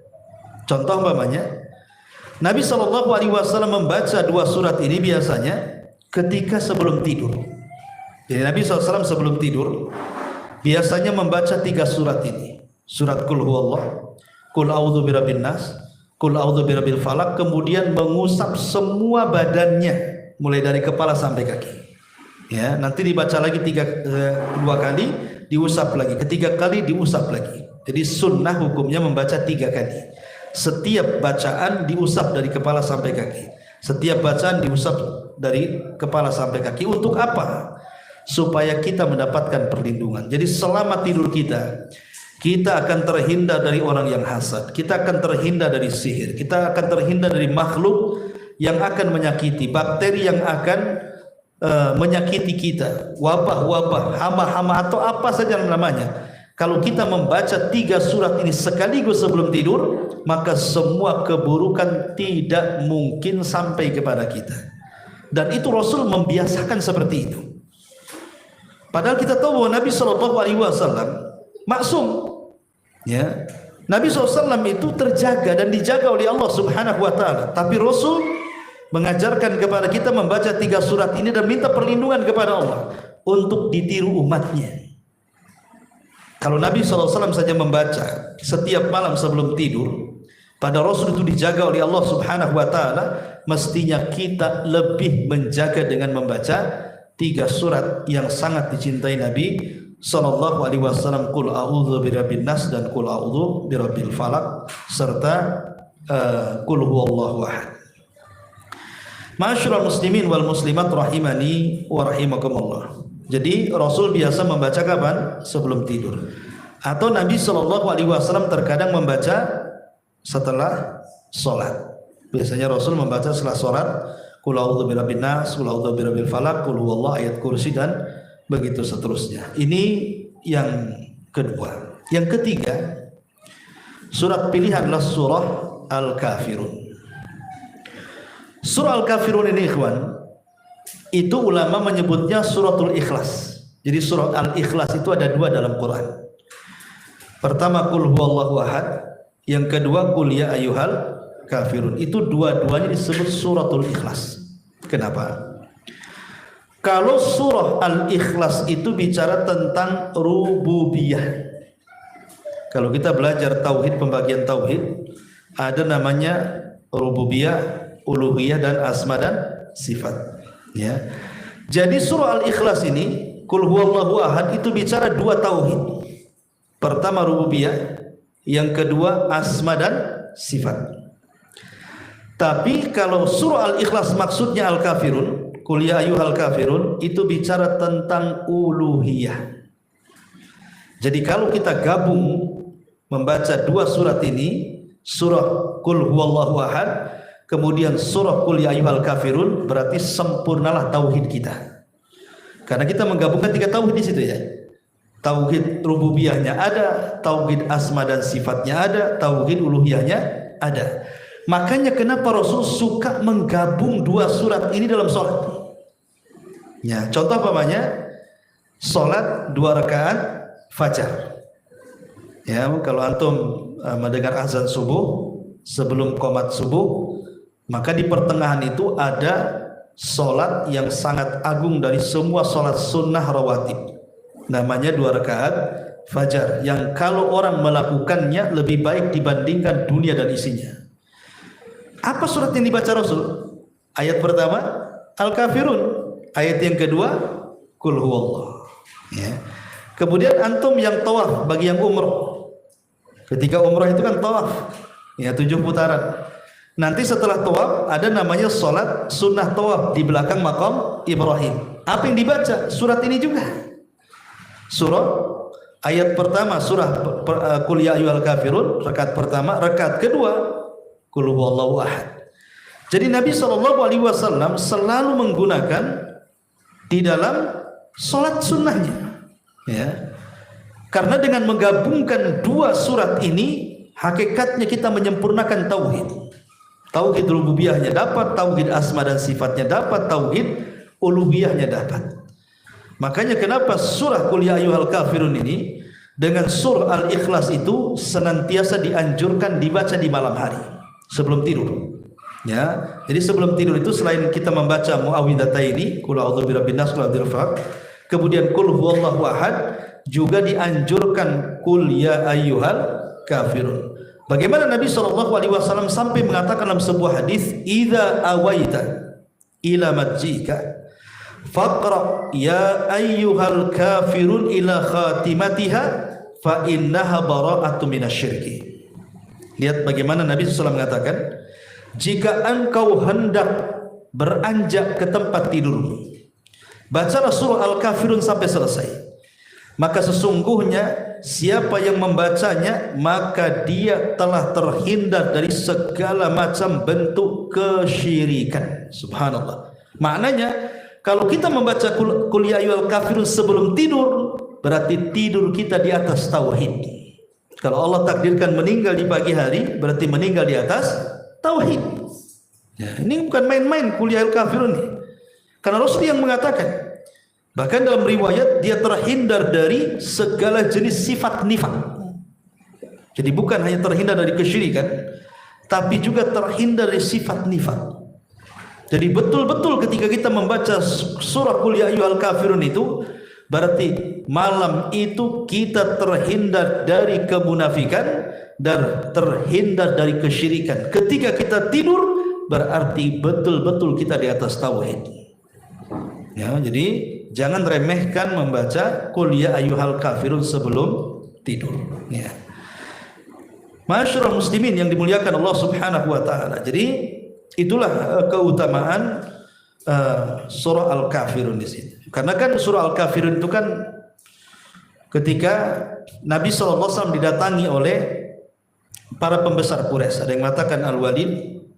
Contoh umpamanya, Nabi SAW membaca 2 surat ini biasanya ketika sebelum tidur. Jadi Nabi SAW sebelum tidur biasanya membaca 3 surat ini. Surat Qul Huwallah, Qul a'udzu birabbin nas, Qul a'udzu birabbil falaq, kemudian mengusap semua badannya mulai dari kepala sampai kaki. Ya, nanti dibaca lagi 2 kali, diusap lagi, ketiga kali diusap lagi. Jadi sunnah hukumnya membaca 3 kali. Setiap bacaan diusap dari kepala sampai kaki. Setiap bacaan diusap dari kepala sampai kaki. Untuk apa? Supaya kita mendapatkan perlindungan. Jadi selama tidur kita akan terhindar dari orang yang hasad, kita akan terhindar dari sihir, kita akan terhindar dari makhluk yang akan menyakiti, bakteri yang akan menyakiti kita, wabah-wabah, hama-hama atau apa saja namanya. Kalau kita membaca 3 surat ini sekaligus sebelum tidur, maka semua keburukan tidak mungkin sampai kepada kita. Dan itu Rasul membiasakan seperti itu. Padahal kita tahu bahwa Nabi SAW maksum, ya. Nabi SAW itu terjaga dan dijaga oleh Allah Subhanahu Wa Taala. Tapi Rasul mengajarkan kepada kita membaca 3 surat ini dan minta perlindungan kepada Allah untuk ditiru umatnya. Kalau Nabi SAW saja membaca setiap malam sebelum tidur, pada Rasul itu dijaga oleh Allah Subhanahu Wa Taala, mestinya kita lebih menjaga dengan membaca 3 surat yang sangat dicintai Nabi Sallallahu Alaihi Wasallam, Qul a'udzu birabbin nas dan Qul a'udzu birabbil falaq, serta Qul huwallahu ahad. Ma'asyiral muslimin wal muslimat rahimani wa rahimakumullah. Jadi Rasul biasa membaca kapan? Sebelum tidur. Atau Nabi Shallallahu Alaihi Wasallam terkadang membaca setelah sholat. Biasanya Rasul membaca setelah sholat, Qul a'udzu birabbin nas, Qul a'udzu birabbil falaq, Qul huwallahu, ayat kursi, dan begitu seterusnya. Ini yang kedua. Yang ketiga, surat pilihan adalah surah Al-Kafirun. Surah Al-Kafirun ini ikhwan, itu ulama menyebutnya suratul ikhlas. Jadi surah Al-Ikhlas itu ada 2 dalam Quran. Pertama Qul huwallahu ahad, yang kedua Qul ya ayyuhal kafirun. Itu dua-duanya disebut suratul ikhlas. Kenapa? Kalau surah Al-Ikhlas itu bicara tentang rububiyah. Kalau kita belajar tauhid, pembagian tauhid, ada namanya rububiyah, uluhiyah, dan asma dan sifat, ya. Jadi surah Al-Ikhlas ini, Qul huwallahu ahad, itu bicara 2 tauhid. Pertama rububiyah, yang kedua asma dan sifat. Tapi kalau surah Al-Ikhlas maksudnya Al-Kafirun, Qul ya ayyuhal kafirun, itu bicara tentang uluhiyah. Jadi kalau kita gabung membaca dua surat ini, surah Qul huwallahu ahad, kemudian surah Qul ya ayyuhal kafirun, berarti sempurnalah tauhid kita. Karena kita menggabungkan tiga tauhid di situ ya. Tauhid rububiyahnya ada, tauhid asma dan sifatnya ada, tauhid uluhiyahnya ada. Makanya kenapa Rasul suka menggabung dua surat ini dalam sholat. Ya, contoh umpamanya sholat 2 rakaat fajar. Ya, kalau antum mendengar azan subuh sebelum qomat subuh, maka di pertengahan itu ada sholat yang sangat agung dari semua sholat sunnah rawatib. Namanya 2 rakaat fajar, yang kalau orang melakukannya lebih baik dibandingkan dunia dan isinya. Apa surat yang dibaca Rasul? Ayat pertama Al-Kafirun, ayat yang kedua Qul huwallah. Ya. Kemudian antum yang tawaf, bagi yang umroh, ketika umroh itu kan tawaf, ya 7 putaran. Nanti setelah tawaf ada namanya sholat sunnah tawaf di belakang maqam Ibrahim. Apa yang dibaca? Surat ini juga. Surah ayat pertama surah Qul ya ayyuhal kafirun, rakaat pertama, rakaat kedua Qul huwallahu ahad. Jadi Nabi SAW selalu menggunakan di dalam salat sunnahnya, ya. Karena dengan menggabungkan dua surat ini, hakikatnya kita menyempurnakan tauhid. Tauhid rububiyahnya dapat, tauhid asma dan sifatnya dapat, tauhid uluhiyahnya dapat. Makanya kenapa surah Qul ya ayyuhal kafirun ini dengan surah Al-Ikhlas itu senantiasa dianjurkan dibaca di malam hari sebelum tidur. Ya, jadi sebelum tidur itu selain kita membaca muawwidhataini, qul a'udzu birabbin nas, qul a'udzu birabbil falaq, kemudian qul huwallahu ahad, juga dianjurkan qul ya ayyuhal kafirun. Bagaimana Nabi SAW sampai mengatakan dalam sebuah hadis, idza awaita ila majika faqra ya ayyuhal kafirun ila khatimatiha fa innaha bara'atu minasyirki. Lihat bagaimana Nabi SAW mengatakan, jika engkau hendak beranjak ke tempat tidur, bacalah surah Al-Kafirun sampai selesai. Maka sesungguhnya siapa yang membacanya, maka dia telah terhindar dari segala macam bentuk kesyirikan. Subhanallah. Maknanya kalau kita membaca Qul ya ayyuhal kafirun sebelum tidur, berarti tidur kita di atas tauhid. Kalau Allah takdirkan meninggal di pagi hari, berarti meninggal di atas tauhid. Ya, ini bukan main-main Qul ya ayyuhal kafirun ini. Karena Rasul yang mengatakan, bahkan dalam riwayat dia terhindar dari segala jenis sifat nifak. Jadi bukan hanya terhindar dari kesyirikan, tapi juga terhindar dari sifat nifak. Jadi betul-betul ketika kita membaca surah Qul ya ayyuhal kafirun itu, berarti malam itu kita terhindar dari kemunafikan dan terhindar dari kesyirikan. Ketika kita tidur, berarti betul-betul kita di atas tauhid. Ya, jadi jangan remehkan membaca Qul ya ayyuhal kafirun sebelum tidur. Ya. Masyarul muslimin yang dimuliakan Allah Subhanahu wa taala. Jadi itulah keutamaan surah Al-Kafirun di sini. Karena kan surah Al-Kafirun itu kan ketika Nabi SAW didatangi oleh para pembesar Quraisy, ada yang mengatakan Al-Walid,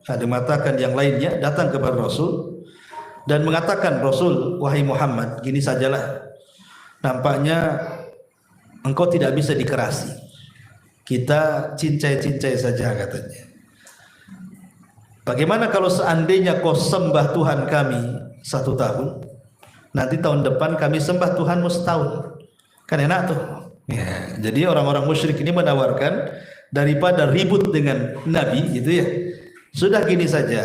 ada yang mengatakan yang lainnya, datang kepada Rasul dan mengatakan, Rasul, wahai Muhammad, gini sajalah, nampaknya engkau tidak bisa dikerasi, kita cincai-cincai saja katanya. Bagaimana kalau seandainya kau sembah Tuhan kami 1 tahun, nanti tahun depan kami sembah Tuhanmu setahun, kan enak tuh. Ya, jadi orang-orang musyrik ini menawarkan, daripada ribut dengan Nabi gitu ya, sudah gini saja,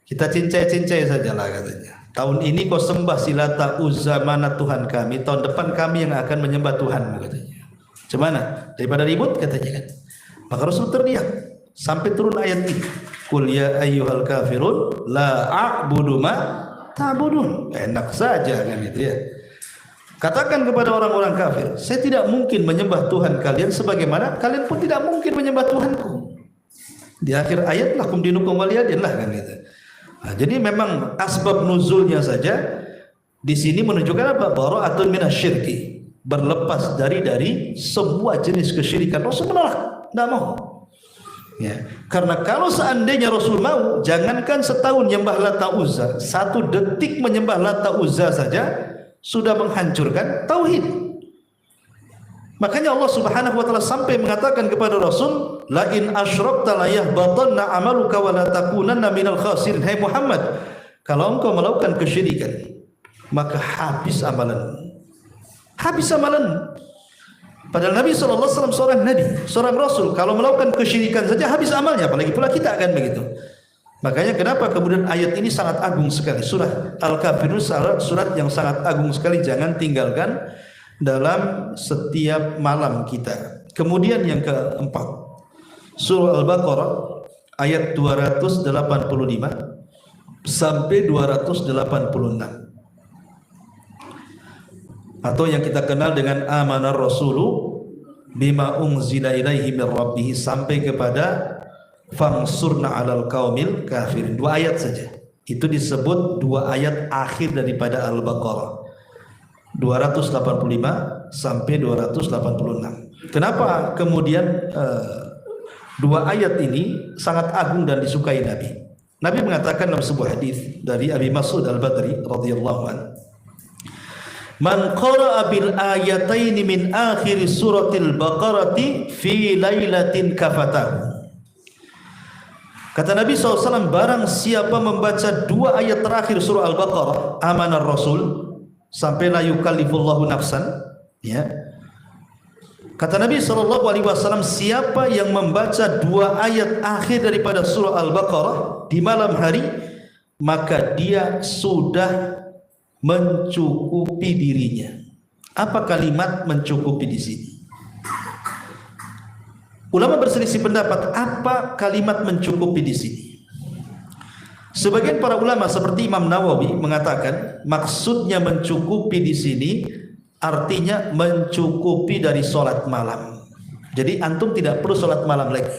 kita cincai-cincai sajalah katanya. Tahun ini kau sembah Silata Uzza Manat Tuhan kami, tahun depan kami yang akan menyembah Tuhanmu katanya. Gimana? Daripada ribut katanya kan. Maka Rasul terdiam sampai turun ayat ini, Qul ya ayyuhal kafirun la a'budu ma ta'budun. Enak saja kan itu ya. Katakan kepada orang-orang kafir, saya tidak mungkin menyembah Tuhan kalian sebagaimana kalian pun tidak mungkin menyembah Tuhanku. Di akhir ayat lakum dinukum waliyadin lah kan gitu. Nah, jadi memang asbab nuzulnya saja di sini menunjukkan apa? Bara'atun minasyirki, berlepas dari semua jenis kesyirikan. Rasul menolak, tidak mau. Ya, karena kalau seandainya Rasul mau, jangankan setahun menyembah Lata Uzza, 1 detik menyembah Lata Uzza saja sudah menghancurkan tauhid. Makanya Allah Subhanahu wa taala sampai mengatakan kepada Rasul, la in asyrakta la yahbatanna amaluka wa la takunanna minal khasirin. Hai Muhammad, kalau engkau melakukan kesyirikan, maka habis amalan. Habis amalan. Padahal Nabi SAW seorang Nabi, seorang Rasul. Kalau melakukan kesyirikan saja habis amalnya, apalagi pula kita akan begitu. Makanya kenapa kemudian ayat ini sangat agung sekali. Surah Al-Kafirun surat yang sangat agung sekali. Jangan tinggalkan dalam setiap malam kita. Kemudian yang keempat, Surah Al-Baqarah ayat 285 sampai 286. Atau yang kita kenal dengan amanar rasulu bima unzila ilaihi min rabbih sampai kepada fangsurna alal qaumil kafirin. 2 ayat saja. Itu disebut 2 ayat akhir daripada Al-Baqarah. 285 sampai 286. Kenapa kemudian 2 ayat ini sangat agung dan disukai Nabi? Nabi mengatakan dalam sebuah hadis dari Abi Mas'ud Al-Badri radhiyallahu anhu, man qara'a bil ayataini min akhir suratil Baqarati fi lailatin kafatahu. Kata Nabi SAW, barang siapa membaca 2 ayat terakhir surah Al-Baqarah, amanar Rasul sampai la yukallifullahu nafsan, ya. Kata Nabi SAW, siapa yang membaca 2 ayat akhir daripada surah Al-Baqarah di malam hari, maka dia sudah mencukupi dirinya. Apa kalimat mencukupi di sini? Ulama berselisih pendapat apa kalimat mencukupi di sini. Sebagian para ulama seperti Imam Nawawi mengatakan maksudnya mencukupi di sini artinya mencukupi dari sholat malam. Jadi antum tidak perlu sholat malam lagi.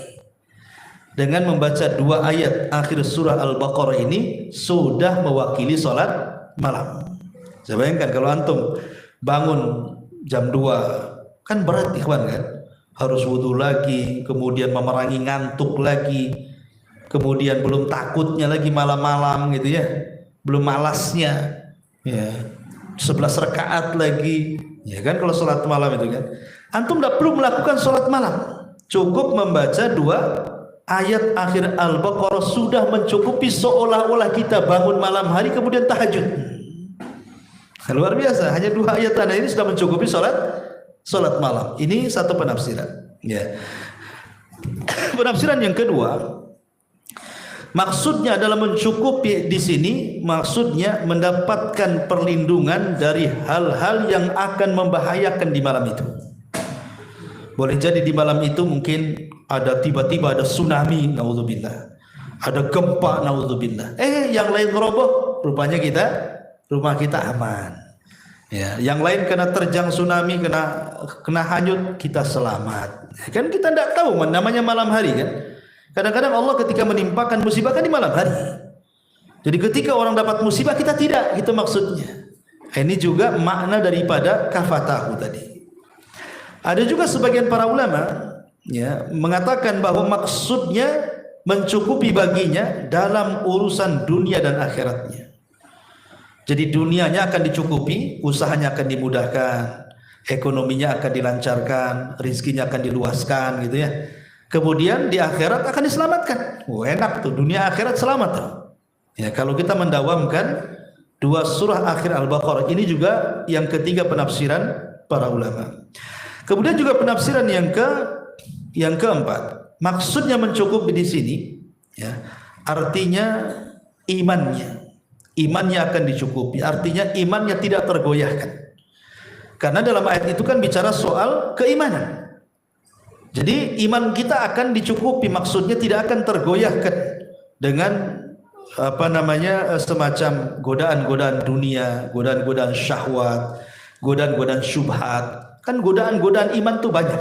Dengan membaca 2 ayat akhir surah Al-Baqarah ini sudah mewakili sholat malam. Saya bayangkan kalau antum bangun jam 2 kan berat ikhwan kan, harus wudhu lagi, kemudian memerangi ngantuk lagi, kemudian belum takutnya lagi malam-malam gitu ya, belum malasnya ya, 11 rakaat lagi ya kan kalau sholat malam itu kan. Antum tidak perlu melakukan sholat malam, cukup membaca 2 ayat akhir Al-Baqarah sudah mencukupi, seolah-olah kita bangun malam hari kemudian tahajud. Luar biasa, hanya 2 ayat tanda ini sudah mencukupi sholat malam. Ini satu penafsiran. Ya. Penafsiran yang kedua, maksudnya adalah mencukupi di sini, maksudnya mendapatkan perlindungan dari hal-hal yang akan membahayakan di malam itu. Boleh jadi di malam itu mungkin ada tiba-tiba ada tsunami, naudzubillah. Ada gempa, naudzubillah. Yang lain roboh, rupanya rumah kita aman. Ya, yang lain kena terjang tsunami, kena hanyut, kita selamat. Kan kita tidak tahu namanya malam hari kan. Kadang-kadang Allah ketika menimpakan musibah kan di malam hari. Jadi ketika orang dapat musibah kita tidak, itu maksudnya. Ini juga makna daripada kafatahu tadi. Ada juga sebagian para ulama ya mengatakan bahwa maksudnya mencukupi baginya dalam urusan dunia dan akhiratnya. Jadi dunianya akan dicukupi, usahanya akan dimudahkan, ekonominya akan dilancarkan, rizkinya akan diluaskan gitu ya. Kemudian di akhirat akan diselamatkan. Enak tuh, dunia akhirat selamat tuh. Ya, kalau kita mendawamkan 2 surah akhir Al-Baqarah, ini juga yang ketiga penafsiran para ulama. Kemudian juga penafsiran yang keempat, maksudnya mencukupi di sini ya, artinya imannya akan dicukupi, artinya imannya tidak tergoyahkan. Karena dalam ayat itu kan bicara soal keimanan. Jadi iman kita akan dicukupi, maksudnya tidak akan tergoyahkan dengan semacam godaan-godaan dunia, godaan-godaan syahwat, godaan-godaan syubhat. Kan godaan-godaan iman tuh banyak.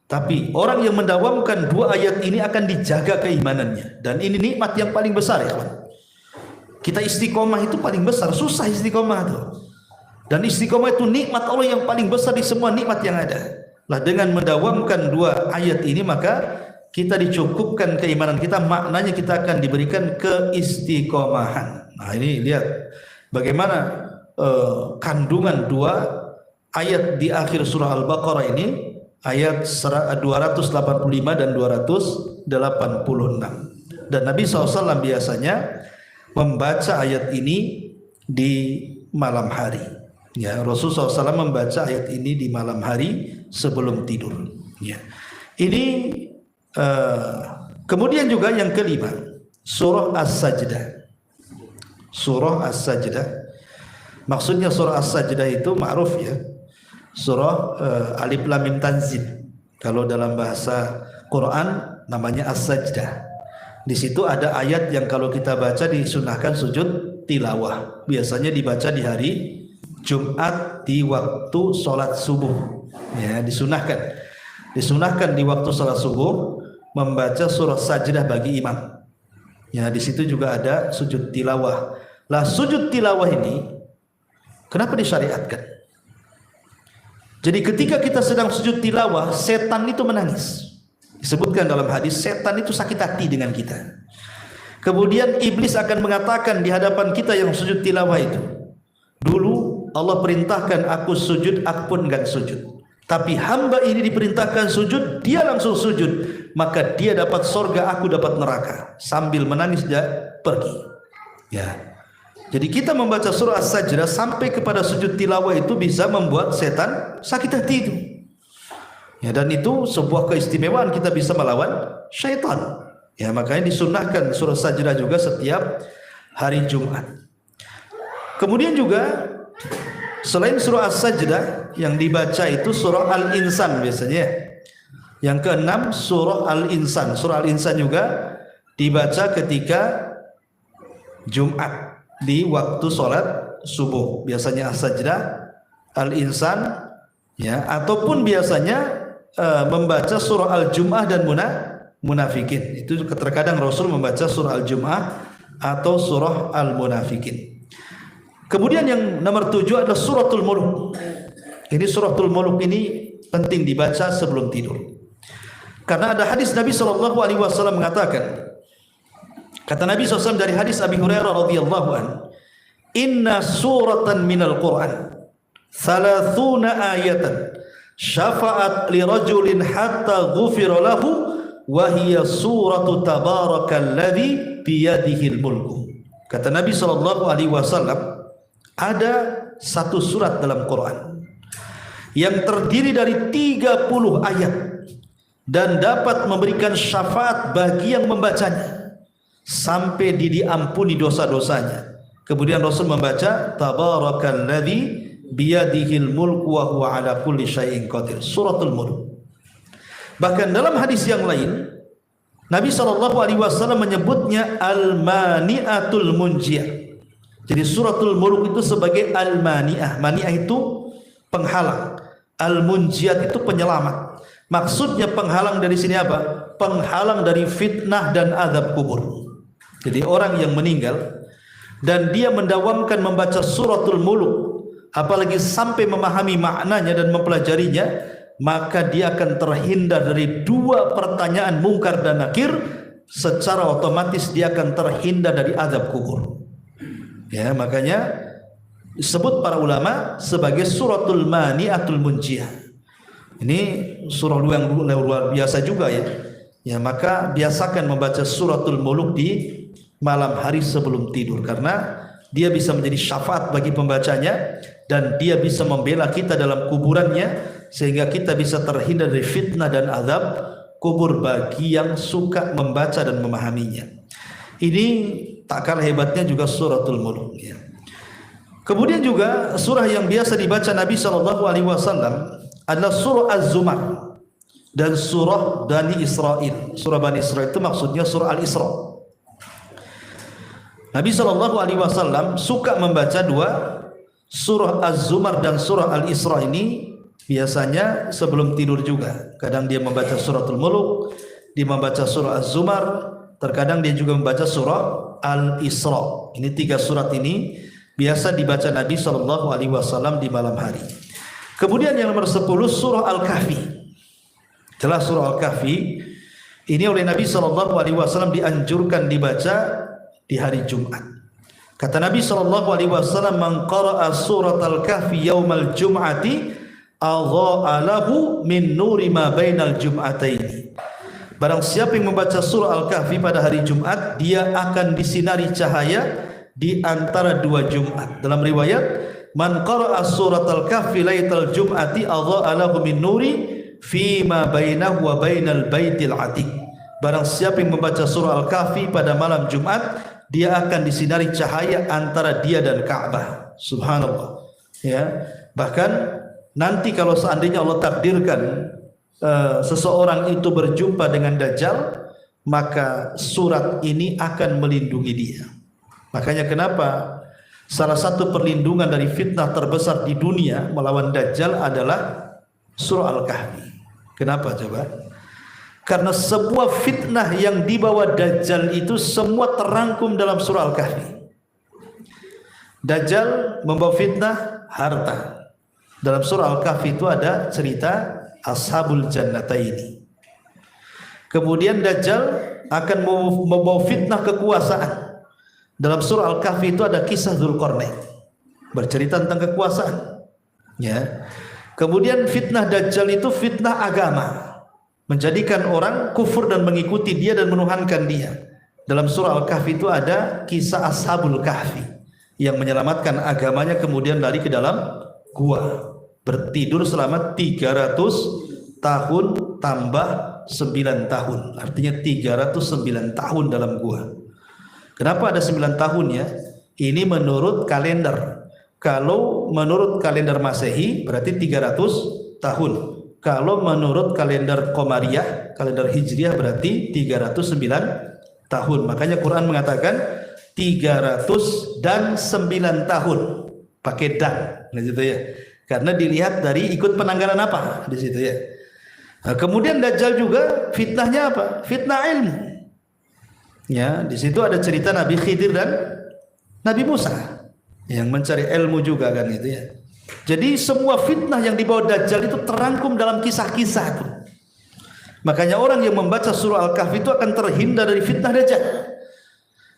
Tapi orang yang mendawamkan dua ayat ini akan dijaga keimanannya. Dan ini nikmat yang paling besar ya kawan. Kita istiqomah itu paling besar, susah istiqomah itu. Dan istiqomah itu nikmat Allah yang paling besar di semua nikmat yang ada. Lah dengan mendawamkan dua ayat ini maka kita dicukupkan keimanan kita, maknanya kita akan diberikan keistiqomahan. Nah ini lihat bagaimana kandungan dua ayat di akhir surah Al-Baqarah ini, ayat 285 dan 286. Dan Nabi SAW biasanya membaca ayat ini di malam hari. Ya, Rasulullah SAW membaca ayat ini di malam hari sebelum tidur. Ya. Ini kemudian juga yang kelima, surah As-Sajdah. Surah As-Sajdah. Maksudnya surah As-Sajdah itu ma'ruf ya. Surah Alif Lam Mim Tanzil. Kalau dalam bahasa Quran namanya As-Sajdah. Di situ ada ayat yang kalau kita baca disunahkan sujud tilawah. Biasanya dibaca di hari Jumat di waktu sholat subuh. Ya, disunahkan di waktu sholat subuh membaca surah Sajdah bagi imam. Ya, di situ juga ada sujud tilawah. Lah sujud tilawah ini kenapa disyariatkan? Jadi ketika kita sedang sujud tilawah, setan itu menangis. Disebutkan dalam hadis, setan itu sakit hati dengan kita. Kemudian iblis akan mengatakan di hadapan kita yang sujud tilawah itu, dulu Allah perintahkan aku sujud, aku pun enggak sujud. Tapi hamba ini diperintahkan sujud, dia langsung sujud. Maka dia dapat sorga, aku dapat neraka. Sambil menangis dia pergi. Ya. Jadi kita membaca surah As-Sajdah sampai kepada sujud tilawah itu bisa membuat setan sakit hati itu. Ya, dan itu sebuah keistimewaan kita bisa melawan syaitan. Ya, makanya disunahkan surah Sajdah juga setiap hari Jumat. Kemudian juga selain surah As-Sajdah yang dibaca itu surah Al-Insan biasanya. Yang keenam surah Al-Insan. Surah Al-Insan juga dibaca ketika Jumat di waktu sholat subuh. Biasanya As-Sajdah, Al-Insan, ya, ataupun biasanya membaca surah Al-Jum'ah dan Munafikin. Itu terkadang Rasul membaca surah Al-Jum'ah atau surah Al-Munafikin. Kemudian yang nomor 7 adalah suratul Mulk. Ini suratul Mulk ini penting dibaca sebelum tidur. Karena ada hadis Nabi SAW mengatakan, kata Nabi SAW dari hadis Abi Hurairah radhiyallahu anhu, inna suratan minal Qur'an 30 ayatan syafa'at li rajulin hatta ghufira lahu wa hiya suratu tabarakalladzi biyadihil mulku. Kata Nabi SAW, ada satu surat dalam Quran yang terdiri dari 30 ayat dan dapat memberikan syafaat bagi yang membacanya sampai diampuni dosa-dosanya. Kemudian Rasul membaca tabarakalladzi biyadihil mulku wa huwa ala kulli syai'in qadir, suratul Mulk. Bahkan dalam hadis yang lain Nabi SAW menyebutnya al-mani'atul munjiyah. Jadi suratul Mulk itu sebagai al-mani'ah. Mani'ah itu penghalang, al-munjiyat itu penyelamat. Maksudnya penghalang dari sini apa? Penghalang dari fitnah dan azab kubur. Jadi orang yang meninggal dan dia mendawamkan membaca suratul Mulk, apalagi sampai memahami maknanya dan mempelajarinya, maka dia akan terhindar dari dua pertanyaan mungkar dan nakir. Secara otomatis dia akan terhindar dari azab kubur. Ya, makanya disebut para ulama sebagai suratul mani'atul munjiyah. Ini surah yang luar biasa juga ya. Ya, maka biasakan membaca suratul Mulk di malam hari sebelum tidur, karena dia bisa menjadi syafaat bagi pembacanya dan dia bisa membela kita dalam kuburannya sehingga kita bisa terhindar dari fitnah dan azab kubur bagi yang suka membaca dan memahaminya. Ini tak kalah hebatnya juga suratul Mulk ya. Kemudian juga surah yang biasa dibaca Nabi SAW adalah surah Az-Zumar dan surah Bani Israel. Surah Bani Israel itu maksudnya surah Al-Isra. Nabi SAW suka membaca dua surah Az-Zumar dan surah Al-Isra ini biasanya sebelum tidur juga. Kadang dia membaca suratul Mulk, dia membaca surah Az-Zumar, terkadang dia juga membaca surah Al-Isra. Ini 3 surat ini biasa dibaca Nabi SAW di malam hari. Kemudian yang nomor 10 surah Al-Kahfi. Jelas surah Al-Kahfi ini oleh Nabi SAW dianjurkan dibaca di hari Jumat. Kata Nabi SAW, "Man qara'a surat Al-Kahfi yaumal jum'ati adha'a lahu min nuri ma bainal jum'ataini." Barang siapa yang membaca surah Al-Kahfi pada hari Jumat, dia akan disinari cahaya di antara 2 Jumat. Dalam riwayat, "Man qara'a surat Al-Kahfi lailatal jum'ati adha'a lahu min nuri fi ma bainahu wa bainal baitil atiq." Barang siapa yang membaca surah Al-Kahfi pada malam Jumat, dia akan disinari cahaya antara dia dan Ka'bah. Subhanallah. Ya, bahkan nanti kalau seandainya Allah takdirkan seseorang itu berjumpa dengan Dajjal, maka surat ini akan melindungi dia. Makanya kenapa salah satu perlindungan dari fitnah terbesar di dunia melawan Dajjal adalah surah Al-Kahfi. Kenapa coba? Karena sebuah fitnah yang dibawa Dajjal itu semua terangkum dalam surah Al-Kahfi. Dajjal membawa fitnah harta. Dalam surah Al-Kahfi itu ada cerita Ashabul Jannataini. Kemudian Dajjal akan membawa fitnah kekuasaan. Dalam surah Al-Kahfi itu ada kisah Dzulqarnain, bercerita tentang kekuasaan. Ya. Kemudian fitnah Dajjal itu fitnah agama, menjadikan orang kufur dan mengikuti dia dan menuhankan dia. Dalam surah Al-Kahfi itu ada kisah Ashabul Kahfi yang menyelamatkan agamanya kemudian lari ke dalam gua, bertidur selama 300 tahun tambah 9 tahun, artinya 309 tahun dalam gua. Kenapa ada 9 tahun ya? Ini menurut kalender. Kalau menurut kalender Masehi berarti 300 tahun. Kalau menurut kalender Qamariyah, kalender Hijriah berarti 309 tahun. Makanya Quran mengatakan 309 tahun. Pakai dan, gitu ya. Karena dilihat dari ikut penanggalan apa di situ ya. Nah, kemudian Dajjal juga fitnahnya apa? Fitnah ilmu. Ya, di situ ada cerita Nabi Khidir dan Nabi Musa yang mencari ilmu juga kan itu ya. Jadi semua fitnah yang dibawa Dajjal itu terangkum dalam kisah-kisah itu. Makanya orang yang membaca surah Al-Kahfi itu akan terhindar dari fitnah Dajjal.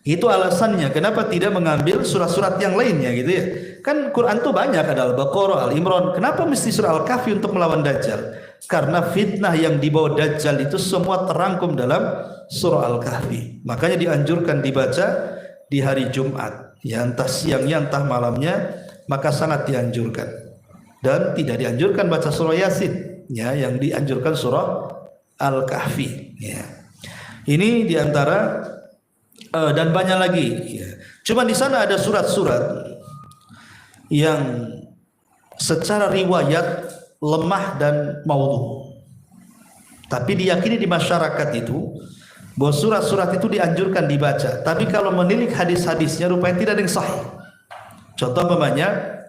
Itu alasannya kenapa tidak mengambil surat-surat yang lainnya gitu ya. Kan Quran itu banyak, ada Al-Baqarah, Al-Imran. Kenapa mesti surah Al-Kahfi untuk melawan Dajjal? Karena fitnah yang dibawa Dajjal itu semua terangkum dalam surah Al-Kahfi. Makanya dianjurkan dibaca di hari Jumat. Ya, entah siangnya entah malamnya, maka sangat dianjurkan. Dan tidak dianjurkan baca surah Yasin, ya, yang dianjurkan surah Al-Kahfi. Ya. Ini diantara dan banyak lagi. Ya. Cuma di sana ada surat-surat yang secara riwayat lemah dan maudhu. Tapi diyakini di masyarakat itu bahwa surat-surat itu dianjurkan dibaca. Tapi kalau menilik hadis-hadisnya rupanya tidak ada yang sahih. Contoh umpamanya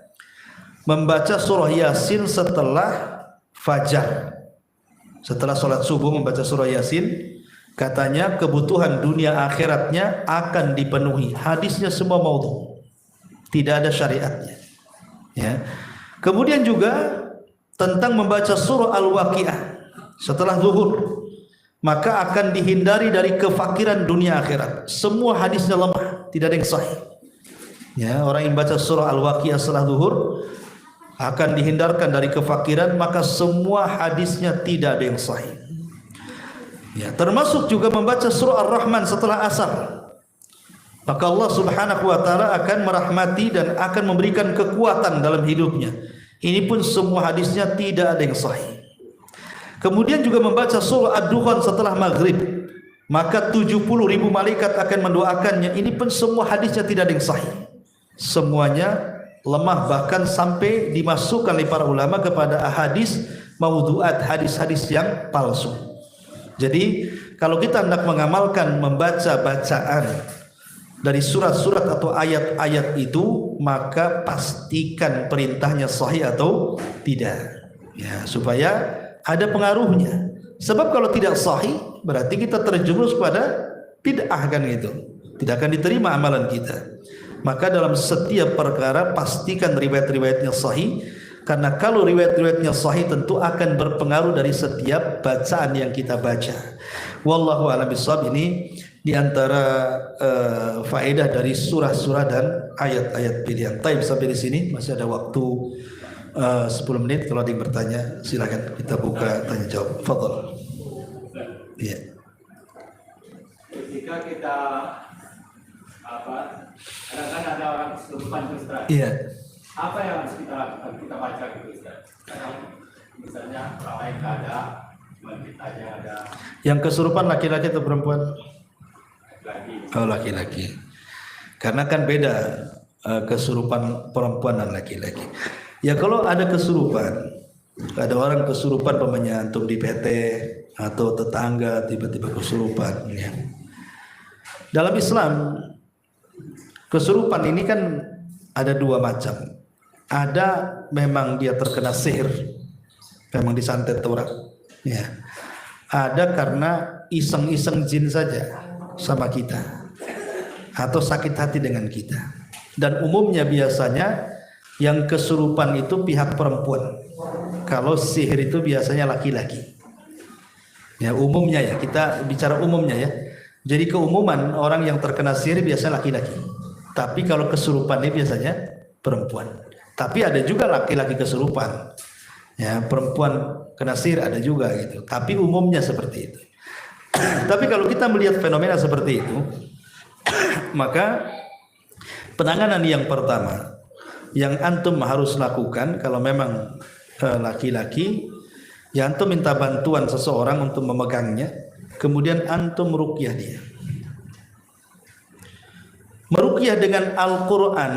membaca surah Yasin setelah fajar. Setelah sholat subuh membaca surah Yasin, katanya kebutuhan dunia akhiratnya akan dipenuhi. Hadisnya semua maudhu. Tidak ada syariatnya. Ya. Kemudian juga tentang membaca surah Al-Waqiah setelah zuhur, maka akan dihindari dari kefakiran dunia akhirat. Semua hadisnya lemah, tidak ada yang sahih. Ya, orang yang baca surah Al-Waqiah setelah zuhur akan dihindarkan dari kefakiran, maka semua hadisnya tidak ada yang sahih. Ya, termasuk juga membaca surah Ar-Rahman setelah asar. Maka Allah Subhanahu wa taala akan merahmati dan akan memberikan kekuatan dalam hidupnya. Ini pun semua hadisnya tidak ada yang sahih. Kemudian juga membaca surah Ad-Dukhan setelah maghrib, maka 70.000 malaikat akan mendoakannya. Ini pun semua hadisnya tidak ada yang sahih. Semuanya lemah, bahkan sampai dimasukkan oleh para ulama kepada hadis maudhu'at, hadis-hadis yang palsu. Jadi kalau kita hendak mengamalkan membaca bacaan dari surat-surat atau ayat-ayat itu, maka pastikan perintahnya sahih atau tidak. Ya, supaya ada pengaruhnya. Sebab kalau tidak sahih berarti kita terjerumus pada bid'ah kan gitu. Tidak akan diterima amalan kita. Maka dalam setiap perkara pastikan riwayat-riwayatnya sahih, karena kalau riwayat-riwayatnya sahih tentu akan berpengaruh dari setiap bacaan yang kita baca. Wallahu a'lam bishawab. Ini diantara faedah dari surah-surah dan ayat-ayat pilihan. Taib sampai di sini masih ada waktu 10 menit. Kalau ada yang bertanya silakan kita buka tanya jawab. Fadhal. Iya. Ketika kita kadang-kadang ada orang kesurupan Ustaz. Iya. Apa yang harus kita lakukan? Kita baca gitu Ustaz. Kadang misalnya orang lain ada, kita aja ada. Yang kesurupan laki-laki atau perempuan? Laki. Oh, laki-laki. Karena kan beda kesurupan perempuan dan laki-laki. Ya kalau ada kesurupan, ada orang kesurupan pemanya antum di PT atau tetangga tiba-tiba kesurupan ya. Dalam Islam kesurupan ini kan ada dua macam. Ada memang dia terkena sihir, memang disantet orang ya. Ada karena iseng-iseng jin saja sama kita atau sakit hati dengan kita. Dan umumnya biasanya yang kesurupan itu pihak perempuan. Kalau sihir itu biasanya laki-laki. Ya umumnya ya, kita bicara umumnya ya. Jadi keumuman orang yang terkena sihir biasanya laki-laki. Tapi kalau kesurupan ini biasanya perempuan. Tapi ada juga laki-laki kesurupan. Ya, perempuan kena sihir ada juga gitu. Tapi umumnya seperti itu. Tapi kalau kita melihat fenomena seperti itu, maka penanganan yang pertama yang antum harus lakukan kalau memang laki-laki, ya antum minta bantuan seseorang untuk memegangnya, kemudian antum meruqyah dia. Meruqyah dengan Al-Quran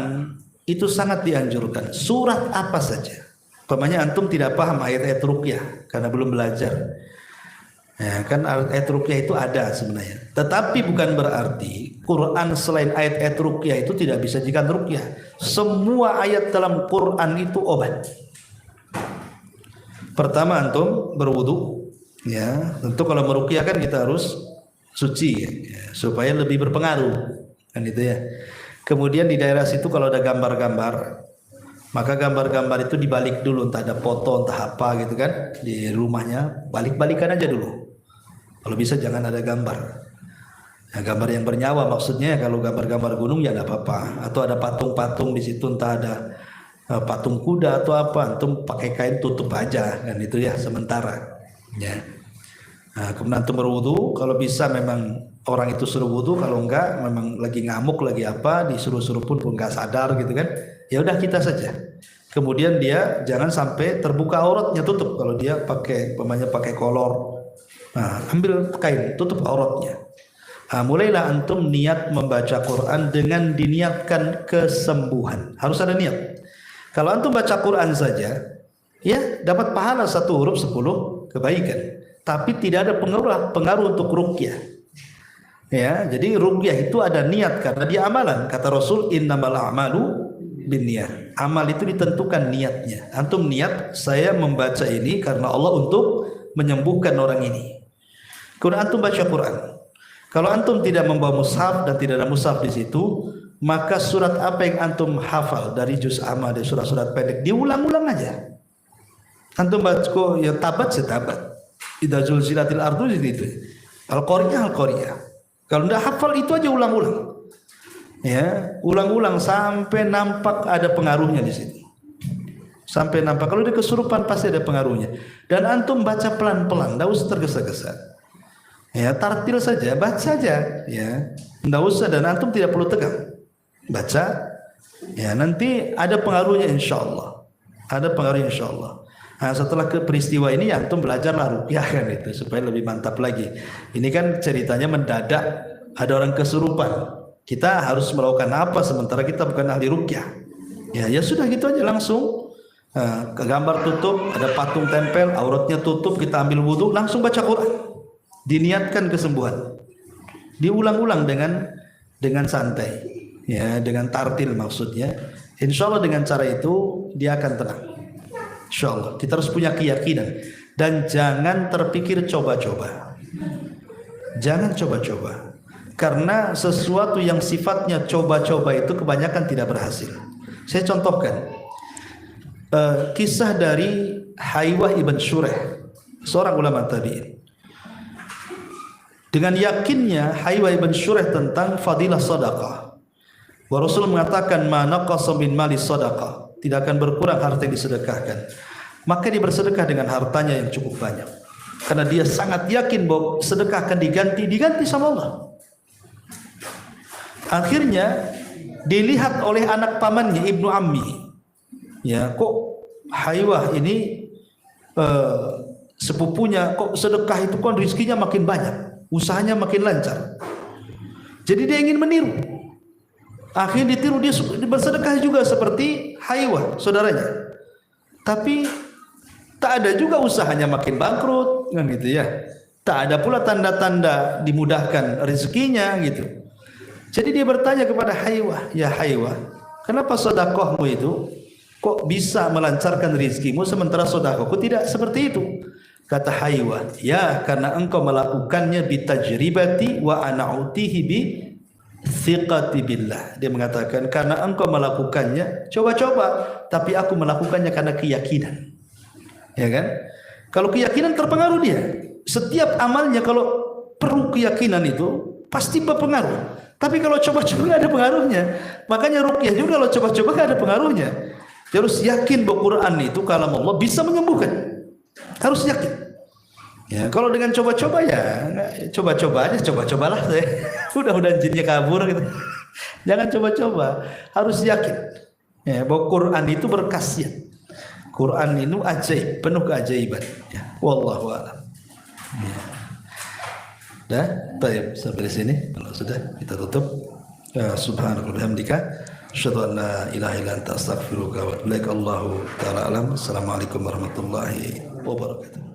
itu sangat dianjurkan. Surat apa saja. Umpamanya antum tidak paham ayat-ayat ruqyah karena belum belajar. Ya, kan ayat ruqyah itu ada sebenarnya. Tetapi bukan berarti Quran selain ayat-ayat ruqyah itu tidak bisa dijadikan ruqyah. Semua ayat dalam Quran itu obat. Pertama antum berwudu, ya. Tentu kalau meruqyah kan kita harus suci ya, supaya lebih berpengaruh kan itu ya. Kemudian di daerah situ kalau ada gambar-gambar, maka gambar-gambar itu dibalik dulu, entah ada foto entah apa gitu kan di rumahnya, balik-balikan aja dulu. Kalau bisa jangan ada gambar. Nah, gambar yang bernyawa maksudnya kalau gambar-gambar gunung ya tidak apa-apa. Atau ada patung-patung di situ, entah ada patung kuda atau apa, antum pakai kain tutup aja kan itu ya sementara. Ya. Nah, kemudian antum berwudu, kalau bisa memang orang itu suruh wudu, kalau enggak memang lagi ngamuk lagi apa, disuruh-suruh pun enggak sadar gitu kan. Ya udah kita saja. Kemudian dia jangan sampai terbuka auratnya, tutup. Kalau dia pakai pakai kolor. Nah, ambil kain tutup auratnya. Nah, mulailah antum niat membaca Quran dengan diniatkan kesembuhan. Harus ada niat. Kalau antum baca Quran saja, ya dapat pahala 1 huruf 10 kebaikan. Tapi tidak ada pengaruh untuk ruqyah. Ya, jadi ruqyah itu ada niat karena dia amalan. Kata Rasul, innamal a'malu binniyat. Amal itu ditentukan niatnya. Antum niat saya membaca ini karena Allah untuk menyembuhkan orang ini. Kemudian antum baca Quran. Kalau antum tidak membawa mushaf dan tidak ada mushaf di situ, maka surat apa yang antum hafal dari juz amma, dari surat-surat pendek diulang-ulang aja. Antum baca ya tabat setabat. Idza zulzilatil ardu itu. Al-Qari'ah Al-Qari'ah. Kalau tidak hafal itu aja ulang-ulang. Ya, ulang-ulang sampai nampak ada pengaruhnya di situ. Sampai nampak kalau dia kesurupan pasti ada pengaruhnya. Dan antum baca pelan-pelan, tidak usah tergesa-gesa. Ya, tartil saja, baca saja, ya. Tidak usah dan antum tidak perlu tegang. Baca, ya nanti ada pengaruhnya insyaallah. Ada pengaruhnya insyaallah. Nah, setelah ke peristiwa ini ya antum belajarlah ruqyah kan itu supaya lebih mantap lagi. Ini kan ceritanya mendadak ada orang kesurupan. Kita harus melakukan apa sementara kita bukan ahli ruqyah. Ya sudah gitu aja langsung. Ke gambar tutup, ada patung tempel, auratnya tutup, kita ambil wudu, langsung baca Quran. Diniatkan kesembuhan. Diulang-ulang dengan santai. Ya, dengan tartil maksudnya. Insya Allah dengan cara itu dia akan tenang. Insya Allah kita harus punya keyakinan dan jangan terpikir coba-coba. Jangan coba-coba, karena sesuatu yang sifatnya coba-coba itu kebanyakan tidak berhasil. Saya contohkan kisah dari Haywah ibn Shureh, seorang ulama tabi'in. Dengan yakinnya Haywah ibn Shureh tentang fadilah sedekah. Rasul mengatakan ma naqasa min mali sadaqah, tidak akan berkurang harta yang disedekahkan. Maka dia bersedekah dengan hartanya yang cukup banyak. Karena dia sangat yakin bahwa sedekah akan diganti sama Allah. Akhirnya dilihat oleh anak pamannya Ibnu Ammi. Ya, kok Haywah ini sepupunya kok sedekah itu kan rezekinya makin banyak, usahanya makin lancar. Jadi dia ingin meniru. Akhirnya ditiru, dia bersedekah juga seperti Haywah saudaranya. Tapi tak ada juga usahanya makin bangkrut kan gitu ya. Tak ada pula tanda-tanda dimudahkan rezekinya gitu. Jadi dia bertanya kepada Haywah, "Ya Haywah, kenapa sedekahmu itu kok bisa melancarkan rezekimu sementara sedekahku tidak seperti itu?" Kata Haywah, "Ya, karena engkau melakukannya bitajribati wa ana utihi bi thiqati billah." Dia mengatakan karena engkau melakukannya coba-coba, tapi aku melakukannya karena keyakinan. Ya kan? Kalau keyakinan terpengaruh dia. Setiap amalnya kalau perlu keyakinan itu pasti berpengaruh. Tapi kalau coba-coba nggak ada pengaruhnya. Makanya ruqyah juga kalau coba-coba nggak ada pengaruhnya. Harus yakin bahwa Quran itu kalam Allah bisa menyembuhkan. Harus yakin. Ya, kalau dengan coba-coba ya coba-coba aja, coba-cobalah saya. Udah jinnya kabur gitu. Jangan coba-coba, harus yakin. Ya, bahwa Quran itu berkhasiat. Quran itu ajaib, penuh keajaiban. Ya, wallahu a'lam. Ya. Dah, baik, sampai di sini. Kalau sudah kita tutup. Subhanallah bihamdika, asyhadu an la ilaha illa anta astaghfiruka wa atubu ilaik. Allahu ta'ala alam. Assalamualaikum warahmatullahi wabarakatuh.